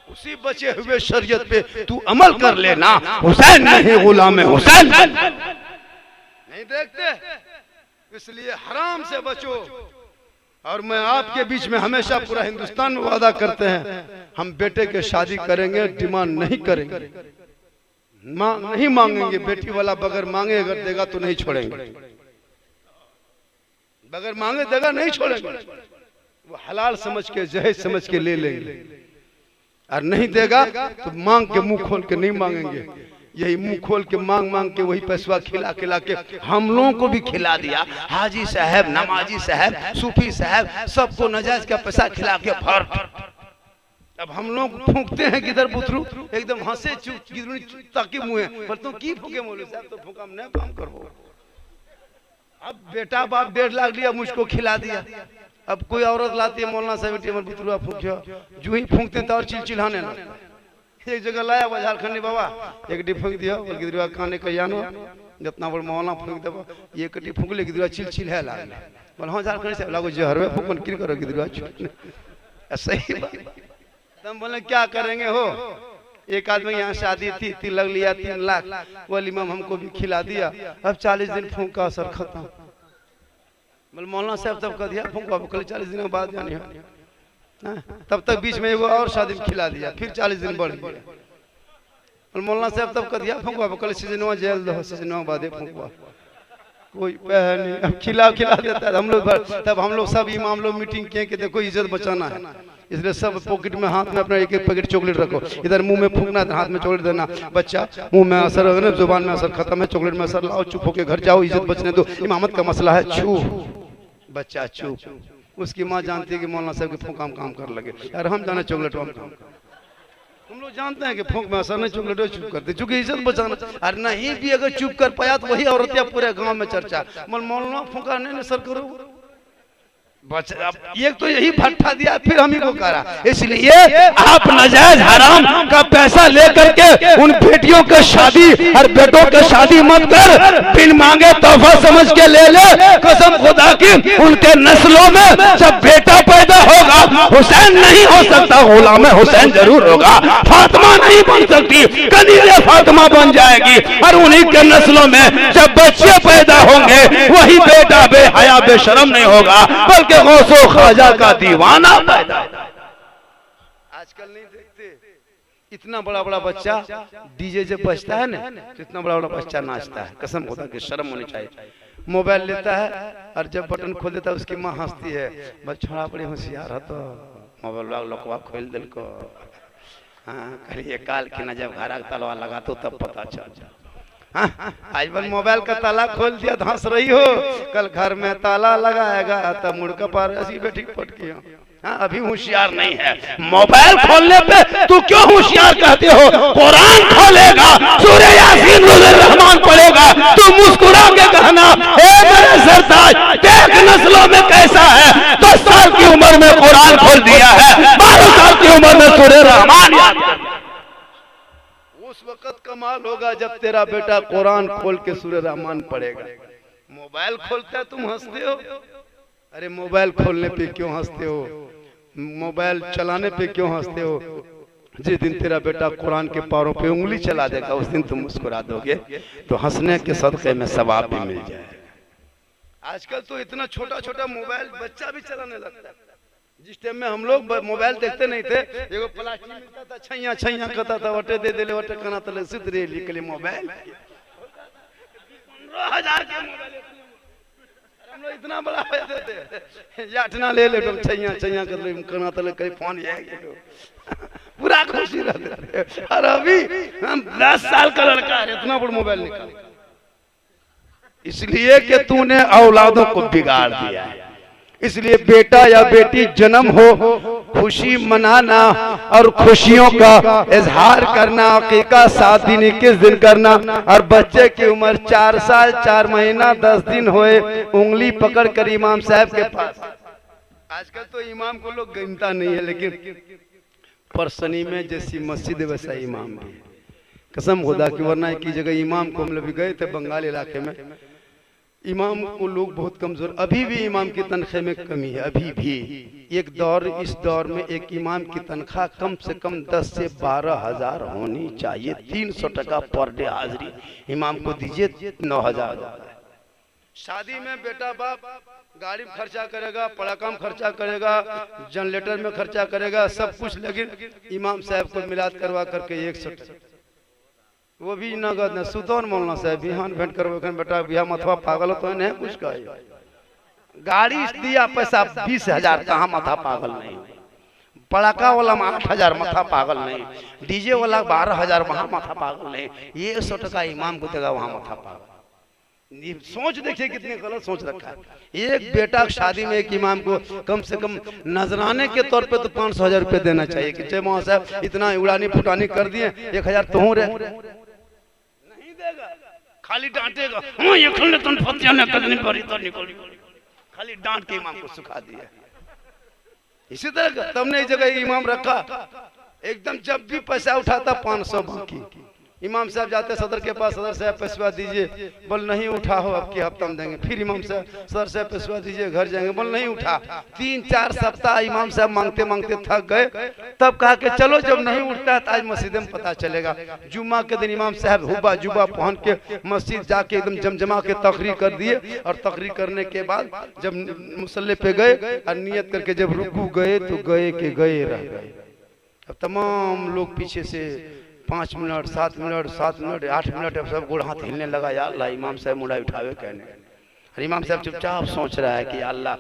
उसी बचे हुए शरीयत पे तू अमल कर लेना। हुसैन नहीं गुलाम हुसैन नहीं देखते, इसलिए हराम से बचो। और मैं आपके बीच में हमेशा पूरा हिंदुस्तान में वादा करते हैं, हम बेटे के शादी करेंगे, डिमांड नहीं करेंगे, नहीं मांगेंगे। बेटी वाला बगैर मांगे अगर देगा तो नहीं छोड़ेंगे, बगैर मांगे देगा नहीं छोड़ेंगे। वो हलाल समझ के जहेज समझ के ले लेंगे, और नहीं देगा तो मांग के मुंह खोल के नहीं मांगेंगे। यही मुंह खोल के मांग मांग के वही पैसा खिला खिला के हम लोगों को भी खिला दिया। हाजी साहब, नमाजी साहब, सूफी साहब, सबको नजायज का पैसा खिला के भर। अब हम लोग फूंकते हैं किधर बुतरू एकदम हंसे ताकि मुँह पर तुम की फूके मौलवी साहब, तो फूका हम नहीं काम करो। अब बेटा बाप 1.5 लाख लिया, मुझको खिला दिया। अब कोई औरत लाती है, मौलाना साहब टेबल बुतरुआ फूक, जो ही फूंकते तो और चिलचिलाने ना। एक जगह लाया झारखंडी बाबा, एक डी फूक दिया, गिदरुआ काने का जानो जितना बड़ मौलाना फूक देबो, ये कटी फूक ले गिदरुआ चिलचिल है लाग। बोल हां झारखंडी से लागो जहरवे फूकन की करो गिदरुआ ऐसा ही बात। तुम बोले क्या करेंगे हो? एक आदमी यहाँ शादी थी, तिलक लिया 3 लाख, वलीमा हमको भी खिला दिया। अब 40 दिन फूंक का असर खत्म। बोल मौलाना साहब तब कह दिया फूंका, कल 40 दिन बाद जानी है। तब तक बीच में वो और शादी में खिला दिया, फिर 40 दिन बढ़ गया। बोल मौलाना साहब तब कह दिया फूंका, कल सीजनवा जेल दो, सीजनवा बाद फूंका। कोई नहीं, अब खिला देता है हम लोग। तब हम लोग सब इमाम लोग मीटिंग किए कि देखो इज्जत बचाना है, इसलिए सब पॉकेट में हाथ में अपना एक पैकेट चॉकलेट रखो। इधर मुंह में फूंकना, हाथ में चॉकलेट देना। बच्चा मुंह में असर होगा ना, जुबान में असर खत्म है, चॉकलेट में असर लाओ, चुप होके घर जाओ, इज्जत बचने दो। इमामत का मसला है, चुप बच्चा चुप। उसकी माँ जानती है कि मौलाना साहब के फूंक काम कर लगे, यार हम जाने चॉकलेट हम लोग जानते हैं कि फूंक में असर नहीं, चॉकलेट चुप करते, चूंकि इज्जत बचाना। और नहीं भी अगर चुप कर पाया तो वही औरतिया पूरे गांव में चर्चा, मौलाना फूंका नहीं सर करो। एक तो यही भट्ठा दिया, फिर हम ही को करा। इसलिए आप नाजायज हराम का पैसा लेकर के उन बेटियों के शादी और बेटों के शादी मत कर। बिन मांगे तोहफा समझ के ले ले। कसम खुदा की उनके नस्लों में जब बेटा पैदा होगा, हुसैन नहीं हो सकता, गुलाम हुसैन जरूर होगा। फातिमा नहीं बन सकती, कनीज़े फातिमा बन जाएगी। और उन्हीं के नस्लों में जब बच्चे पैदा होंगे, वही बेटा बेहया बेशरम नहीं होगा, बल्कि गौसो ख्वाजा का दीवाना पैदा। आजकल नहीं देखते इतना बड़ा बड़ा बच्चा डीजे जब बजता है ना, तो इतना बड़ा बड़ा बच्चा नाचता है। कसम खुदा की शर्म होनी चाहिए। मोबाइल लेता है और जब बटन खोल देता है उसकी माँ हंसती है, बस छोड़ा बड़ी होशियार है, तो मोबाइल लोकवा खोल दिल को। हाँ कहिए काल की न जब घर तलवा लगा तो तब पता चल। आज बल मोबाइल का ताला खोल दिया तो हंस रही हो, कल घर में ताला लगाएगा तब मुड़का पार ऐसी बैठी पटकी। अभी होशियार नहीं है। मोबाइल खोलने पे तू क्यों होशियार कहते हो? कुरान खोलेगा, सूरह यासीन रहमान पढ़ेगा, तू मुस्कुरा के कहना ए मेरे सरताज देख नस्लों में कैसा है। 10 साल की उम्र में कुरान खोल दिया है, 12 साल की उम्र में सूरह रहमान याद। उस वक्त कमाल होगा जब तेरा बेटा कुरान खोल के सूरह रहमान पढ़ेगा। मोबाइल खोलता है तुम हंसते हो। अरे मोबाइल खोलने पे क्यों हंसते हो? मोबाइल चलाने पे क्यों हंसते हो? जिस दिन तेरा बेटा कुरान के पारों पे उंगली चला देगा उस दिन तुम मुस्कुरा दोगे, तो हंसने के सदक़े में सवाब भी मिल जाएगा। आजकल तो इतना छोटा छोटा मोबाइल बच्चा भी चलाने लगता है। जिस टाइम में हम लोग मोबाइल देखते नहीं थे, एगो प्लास्टिक मिलता था, छैया छैया कहता था, वटे दे दे वटे कना तले सिद्ध रे निकले मोबाइल 15,000 के मोबाइल हम लोग इतना बड़ा हो देते याठना ले ले छैया छैया कर ले कना तले कहीं फोन है पूरा खुशी रहते थे। और अभी हम 10 साल का लड़का है इतना बड़ा मोबाइल निकाल, इसलिए कि तूने औलादों को बिगाड़ दिया है। इसलिए बेटा या बेटी जन्म हो, खुशी मनाना और खुशियों का इजहार करना, अकीका 7 दिन 21 दिन करना, और बच्चे की उम्र 4 साल 4 महीना 10 दिन होए उंगली पकड़ कर इमाम साहब के पास। आजकल तो इमाम को लोग गिनता नहीं है, लेकिन परसनी में जैसी मस्जिद है वैसा इमाम भी है। कसम खुदा की, वरना की जगह इमाम को हम लोग गए थे बंगाल इलाके में, इमाम को लोग बहुत कमजोर, अभी भी इमाम की तनख्वाह में कमी है। अभी भी एक दौर, इस दौर में एक इमाम की तनख्वाह कम से कम 10 से 12,000 होनी चाहिए। 300 टका पर डे हाजिरी इमाम को दीजिए, 9,000। शादी में बेटा बाप गाड़ी में खर्चा करेगा, पड़ाका में खर्चा करेगा, जनरेटर में खर्चा करेगा, सब कुछ, लेकिन इमाम साहब को मिलाद करवा करके 100 वो भी नगद न सुतौन मौलाना साहब बिहान भेंट करबो बेटा बिहा मथवा पागल तो नहीं कुछ कहे, गाड़ी दिया पैसा 20,000 कहाँ माथा पागल नहीं, पड़ाका वाला 8,000 माथा पागल नहीं, डीजे वाला 12,000 वहाँ माथा पागल नहीं, 100 टका इमाम को देगा वहाँ माथा पागल। सोच देखिए कितनी गलत सोच रखा है। एक बेटा की शादी में एक इमाम को कम से कम नजराने के तौर पे तो 500,000 रुपये देना चाहिए कि जय मौलाना साहब इतना उड़ानी फुटानी कर दिए, 1,000 तो हो रहे नहीं देगा, खाली डांटेगा, खाली डांट के इमाम को सुखा दिया। इसी तरह तुमने इस जगह इमाम रखा, एकदम जब भी पैसा उठाता 500 बाकी, इमाम साहब जाते सदर के पास, सदर साहब पैसा दीजिए, बोल नहीं उठा हो अब की हफ्ता में देंगे, फिर इमाम साहब सदर साहब पैसा दीजिए घर जाएंगे, बोल नहीं उठा। 3-4 सप्ताह इमाम साहब मांगते मांगते थक गए, तब कहा कि चलो जब नहीं उठता है तो आज मस्जिद में पता चलेगा। जुम्मा के दिन इमाम साहब हुबा जुबा पहन के मस्जिद जाके एकदम जमजमा के तकरीर कर दिए, और तकरीर करने के बाद जब मुसल्ले पे गए और नियत करके जब रुकू गए तो गए के गए रह गए। अब तमाम लोग पीछे से 5 मिनट 7 मिनट 7 मिनट 8 मिनट अब सब गोड़ हाथ हिलने लगा, या अल्लाह इमाम साहब मुड़ा उठावे कहने। और इमाम साहब चुपचाप सोच रहा है कि अल्लाह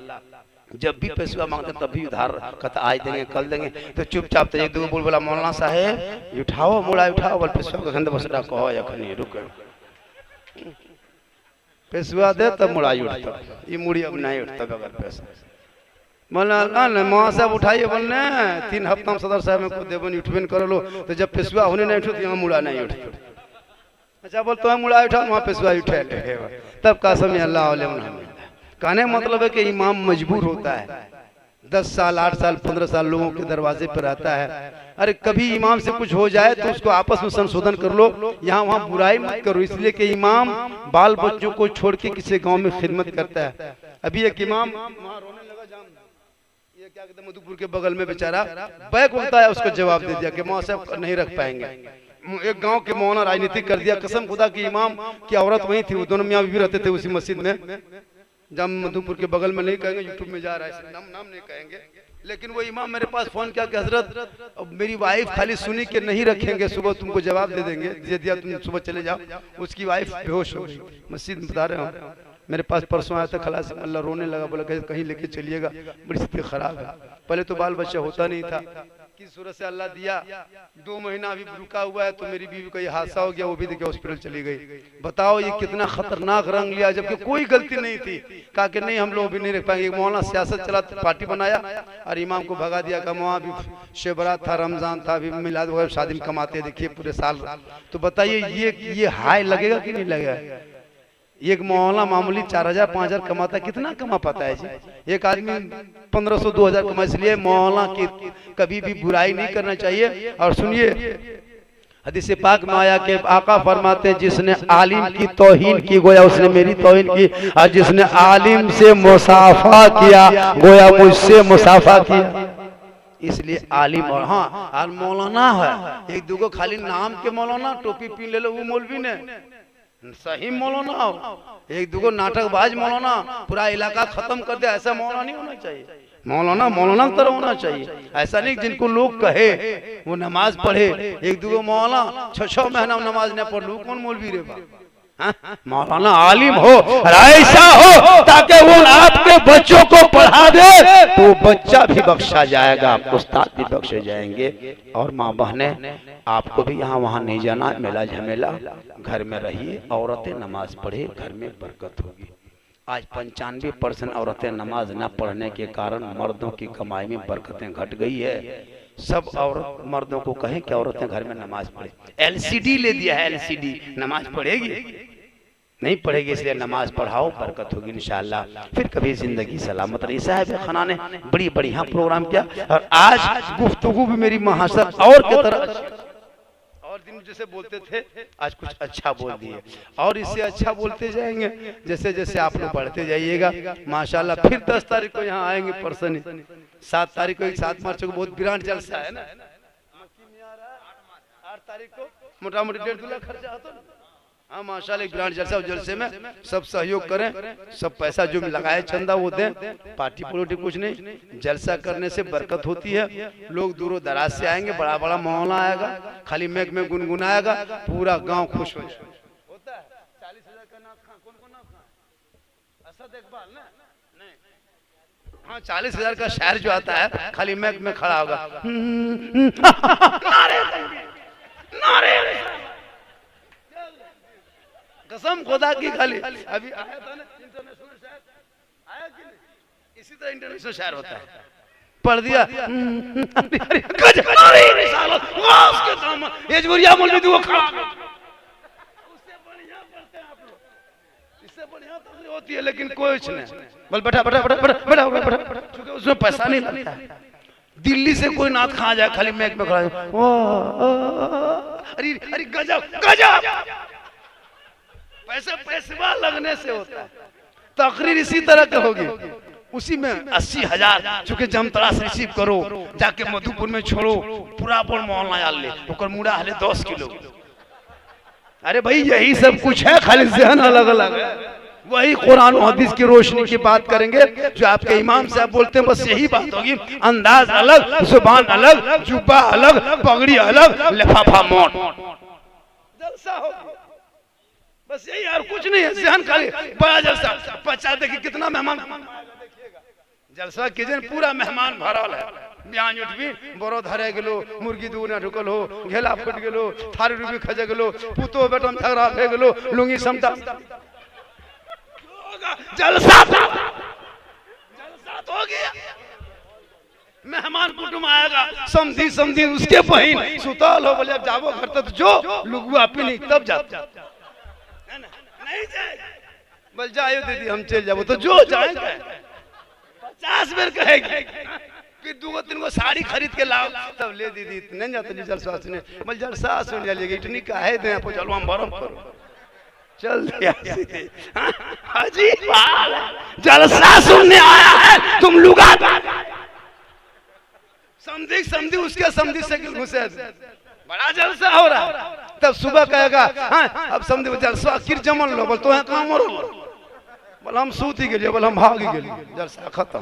जब भी पैसा मांगते तब भी उधार कहता आज देंगे कल देंगे, तो चुपचाप तो 1-2 बोल बोला मौलाना साहेब उठाओ मुड़ा उठाओ, बोल पैसा का खंड बसड़ा कहो या खनी रुक पैसा दे तब मुड़ा उठता, ये मुड़ी अब नहीं उठता बगैर पैसा। बोला मौलाना साहब उठाइए, बोलने 3 हफ्ता में सदर साहब में को देवन उठबे करो लो, तो जब पेशवा होने नहीं उठो तो यहाँ मुड़ा नहीं उठो। अच्छा बोल तो मुड़ा उठा वहाँ पेशवा उठे, तब का समय अल्लाह कहने मतलब है कि इमाम मजबूर होता है, 10 साल 8 साल 15 साल लोगों के दरवाजे पर रहता है। अरे कभी इमाम से कुछ हो जाए तो उसको आपस में संशोधन कर लो, यहाँ वहाँ बुराई मत करो, इसलिए कि इमाम बाल बच्चों को छोड़ के किसी गाँव में खिदमत करता है। अभी एक इमाम क्या कहते हैं मधुपुर के बगल में बेचारा बैक उठता है, उसको जवाब दे दिया कि मौलाना साहब नहीं रख पाएंगे। एक गांव के मौलाना राजनीतिक कर दिया, कसम खुदा की इमाम की औरत वही थी, वो दोनों मियां बीवी रहते थे उसी मस्जिद में, जब मधुपुर के बगल में नहीं कहेंगे, यूट्यूब में जा रहा है नाम नहीं कहेंगे, लेकिन वो इमाम मेरे पास फोन किया कि हजरत मेरी वाइफ खाली सुनी के नहीं रखेंगे, सुबह तुमको जवाब दे देंगे, दे दिया तुम सुबह चले जाओ। उसकी वाइफ बेहोश हो गई, मस्जिद में बता रहे हो, मेरे पास परसों आया था, खलास अल्लाह रोने लगा, बोला कहीं लेके चलिएगा, बड़ी स्थिति खराब है। पहले तो बाल बच्चा होता नहीं था, किस सूरत से अल्लाह दिया, 2 महीना अभी रुका हुआ है, तो मेरी बीवी का ये हादसा हो गया, वो भी देखिए हॉस्पिटल चली गई। बताओ ये कितना खतरनाक रंग लिया, जबकि कोई गलती नहीं थी। कहा कि नहीं हम लोग भी नहीं रख पाएंगे। मौलाना सियासत चला, पार्टी बनाया और इमाम को भगा दिया। का वहाँ भी शेबरात था, रमजान था, अभी मिलाद वगैरह शादी में कमाते देखिए पूरे साल। तो बताइए ये हाय लगेगा कि नहीं लगेगा? एक मौलाना मामूली 4,000-5,000 कमाता है, कितना कमा पाता है जी? एक आदमी 1,500-2,000 कमा, इसलिए मौलाना की कभी भी बुराई नहीं करना चाहिए। और सुनिए हदीस पाक में आया कि आका फरमाते हैं जिसने आलिम की तौहीन की गोया उसने मेरी तौहीन की, और जिसने आलिम से मुसाफा किया गोया मुझसे मुसाफा किया। इसलिए आलिम और हाँ और मौलाना है, एक दूगो खाली नाम के मौलाना, टोपी पीन ले लो वो मौलवी ने सही मौलाना हो, एक दुगो नाटकबाज मौलाना पूरा इलाका खत्म कर दे, ऐसा मौलाना नहीं होना चाहिए। मौलाना मौलाना की तरह होना चाहिए। ऐसा नहीं जिनको लोग कहे वो नमाज पढ़े, एक दुगो मौलाना 6 महीना नमाज न पढ़ लू, कौन मौलवी रे बा? मौलाना आलिम हो, ऐसा हो ताकि वो आपके बच्चों को पढ़ा दे तो बच्चा भी बख्शा जाएगा, उस्ताद भी बख्शे जाएंगे। और माँ बहने आपको भी यहाँ वहाँ नहीं जाना, मेला झमेला, घर में रहिए, औरतें नमाज पढ़े, घर में बरकत होगी। आज 95% औरतें नमाज न पढ़ने के कारण मर्दों की कमाई में बरकतें घट गई है। सब औरत मर्दों को कहें कि औरतें घर में नमाज पढ़े। एलसीडी ले दिया है, एलसीडी, नमाज पढ़ेगी नहीं पढ़ेगी, इसलिए नमाज पढ़ाओ, बरकत होगी इंशाअल्लाह, फिर कभी जिंदगी सलामत रही। साहब खाना ने बड़ी बढ़िया प्रोग्राम किया और आज गुफ्तगू भी मेरी महासर और की तरह, और दिन जैसे बोलते थे आज कुछ अच्छा बोल दिए और इससे अच्छा बोलते जाएंगे जैसे जैसे आप लोग बढ़ते जाइएगा माशाल्लाह। फिर 10 तारीख को यहाँ आएंगे परसों, 7 तारीख को, 7 मार्च को बहुत विराट जलसा है ना, 8 तारीख को मोटा मोटी 1.5 लाख खर्चा होता है। हाँ माशाल्लाह विराट जलसा, जलसे में सब सहयोग करें, सब पैसा जो लगाए चंदा वो दें, पार्टी पॉलिटी कुछ नहीं। जलसा करने से बरकत होती है, लोग दूरों दराज से आएंगे, बड़ा बड़ा माहौल आएगा, खाली मैक में गुनगुनाएगा, पूरा गांव खुश हो होता है। 40,000 का नाम खा, कौन नाम खा? असद इकबाल ना? नहीं, हाँ 40,000 का शायर जो आता है खाली मैक में खड़ा होगा, कसम खुदा की, खाली अभी आया था ना इंटरनेशनल शायर, आया कि नहीं? इसी तरह इंटरनेशनल शायर होता है, पढ़ दिया इससे बढ़िया तो होती है, लेकिन कुछ नहीं, बल बैठा बैठा बैठा बैठा बैठा, क्योंकि उसमें पैसा नहीं लगता है। दिल्ली से कोई नाथ खा जाए खाली मैक में खड़ा, अरे अरे गजब गजब, पैसा लगने से होता है। तकरीर इसी तरह की होगी, उसी में 80,000 चूंकि जमतरा से रिसीव करो, जाके मधुपुर में छोड़ो, पूरा पर मोहल्ला यार ले, ओकर मुड़ा हले 10 किलो। अरे भाई यही सब कुछ है, खाली ज़हन अलग अलग है। वही कुरान और हदीस की रोशनी की बात करेंगे जो आपके इमाम साहब बोलते हैं, बस यही बात होगी। अंदाज अलग, जुबान अलग, जुब्बा अलग, पगड़ी अलग, लिफाफा मोड़, जलसा होगा, बस यही और कुछ नहीं है। ज़हन खाली बड़ा जलसा, 50 देखिए कितना मेहमान देखिएगा, जलसा कीजिए, पूरा मेहमान भरल है। ब्याज उठबी, बड़ो धरे गेलो, मुर्गी दूर न ढुकल हो, घेला फट गेलो, थारी रूपी खजे गेलो, पुतो बेटम झगड़ा भे गेलो, लुंगी समता, जलसा तो हो गया। मेहमान कुटुम आएगा, समझी समझी उसके बहन सुतल हो, बोले अब जाबो घर तक जो लुगुआ पीनी तब जाते, नहीं जाए बोल जाओ दीदी हम चल जाबो, तो जो जाएंगे 50 बेर कहेंगे, फिर 2-3 गो साड़ी खरीद के लाओ, तब ले दीदी नहीं जाते जलसा सुने, बोल जलसा सुन जाइएगा, इतनी काहे दे आप चलो हम बरम करो, चल दिया अजीब हाल है, जलसा सुनने आया है तुम लुगा, समझी समझी उसके समझी से घुसे, बड़ा जलसा हो रहा। तब सुबह कहेगा हाँ अब समझे जलसा किर जमल लो, बोल तो है काम हो, बोल हम सूती गेलिए, बोल हम भागी गेलिए, जलसा खत्म।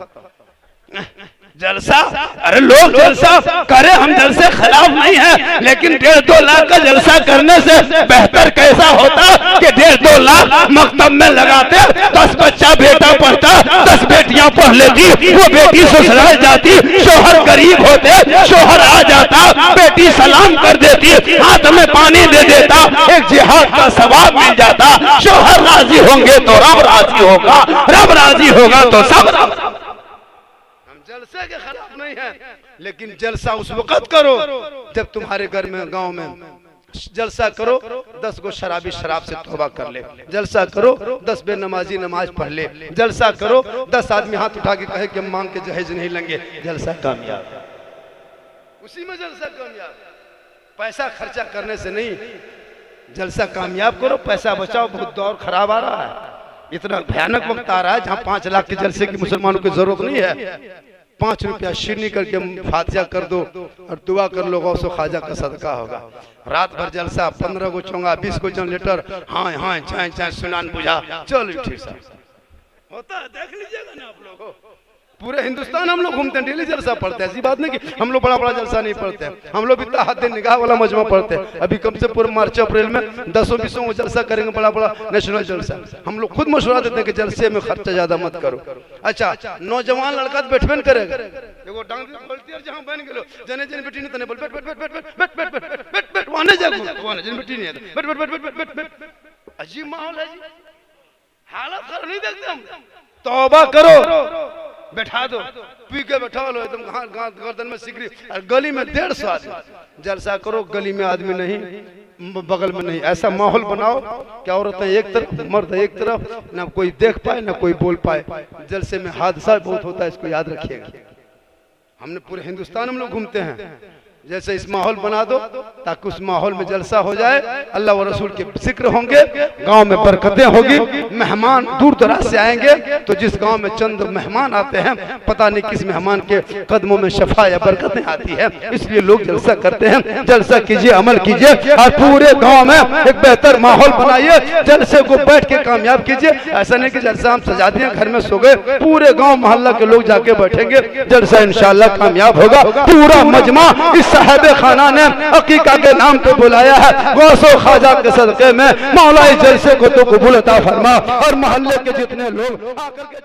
जलसा, अरे लोग जलसा करे, हम जलसे खिलाफ नहीं है, लेकिन 1.5-2 लाख का जलसा करने से बेहतर कैसा होता कि 1.5-2 लाख मकतब में लगाते, 10 बच्चा बेटा पढ़ता, 10 बेटियां पढ़ लेती, वो बेटी ससुराल जाती, शोहर गरीब होते, शोहर आ जाता, बेटी सलाम कर देती, हाथ में पानी दे देता, एक जिहाद का सवाब मिल जाता। शोहर राजी होंगे तो रब राजी होगा, रब राजी होगा तो सब। जलसे के खिलाफ नहीं है, लेकिन जलसा उस वक्त करो जब तुम्हारे घर में गांव में जलसा करो, 10 गो शराबी शराब से तौबा कर ले, जलसा करो 10 बेनमाजी नमाज पढ़ ले, जलसा करो 10 आदमी हाथ उठा के कहे कि हम मांग के जहेज नहीं लेंगे, जलसा कामयाब, उसी में जलसा कामयाब। पैसा खर्चा करने से नहीं, जलसा कामयाब करो, पैसा बचाओ। बहुत दौर खराब आ रहा है, इतना भयानक वक्त आ रहा है जहाँ 5 लाख के जलसे की मुसलमानों की जरूरत नहीं है। 5 रुपया शीरनी करके फातिहा कर दो और दुआ कर लो, गौसो ख्वाजा का सदका होगा। रात भर जलसा, 15 को चोंगा, 20 को जनरेटर, हाँ हाँ चाय चाय सुनान बुझा, चलो ठीक सा होता है। देख लीजिएगा ना आप लोग, पूरे हिंदुस्तान हम लोग घूमते हैं, डेली जलसा पढ़ते हैं। ऐसी बात नहीं कि हम लोग बड़ा बड़ा जलसा नहीं पढ़ते हैं, हम लोग भी तहद्दीन निगाह वाला मजमा पढ़ते हैं। अभी कम से पूरे मार्च अप्रैल में 10-20 जलसा करेंगे, बड़ा बड़ा नेशनल जलसा। हम लोग खुद मशवरा देते हैं कि जलसे में खर्चा ज्यादा मत करो। अच्छा, नौजवान लड़का तो बैठबे करेगा, एगो डांग बोलती है जहां बन गेलो, जने जने बेटी ने तने बोल बैठ बैठ बैठ बैठ बैठ बैठ बैठ बैठ बैठ वहां जा, वहां जने बेटी नहीं है बैठ बैठ बैठ बैठ बैठ बैठ। अजीब माहौल है जी, हालत खराब नहीं देखते हम। तौबा करो, बैठा दो, पी के बैठा लो एकदम गर्दन में सिकरी, और गली में 150 आदमी। जलसा करो, गली में आदमी नहीं, बगल में नहीं, ऐसा माहौल बनाओ कि औरतें एक तरफ, मर्द एक तरफ, ना कोई देख पाए ना कोई बोल पाए। जलसे में हादसा बहुत होता है, इसको याद रखिएगा। हमने पूरे हिंदुस्तान हम लोग घूमते हैं, जैसे इस माहौल बना दो ताकि उस माहौल में जलसा हो जाए, अल्लाह व रसूल के जिक्र होंगे, गांव में बरकतें होगी, मेहमान दूर दराज से आएंगे। तो जिस गांव में चंद मेहमान आते हैं, पता नहीं किस मेहमान के कदमों में शफा या बरकतें आती है, इसलिए लोग जलसा करते हैं। जलसा कीजिए, अमल कीजिए, और पूरे गाँव में एक बेहतर माहौल बनाइए, जलसे को बैठ के कामयाब कीजिए। ऐसा नहीं कि जलसा हम सजा दिए घर में सो गए, पूरे गाँव मोहल्ला के लोग जाके बैठेंगे, जलसा इंशाअल्लाह कामयाब होगा। पूरा मजमा इस साहिब खाना ने अकीका के नाम पे बुलाया है, गौसो ख्वाजा के सदके में मौला इस जलसे को तो कबूल अता फरमा, और मोहल्ले के जितने लोग आकर के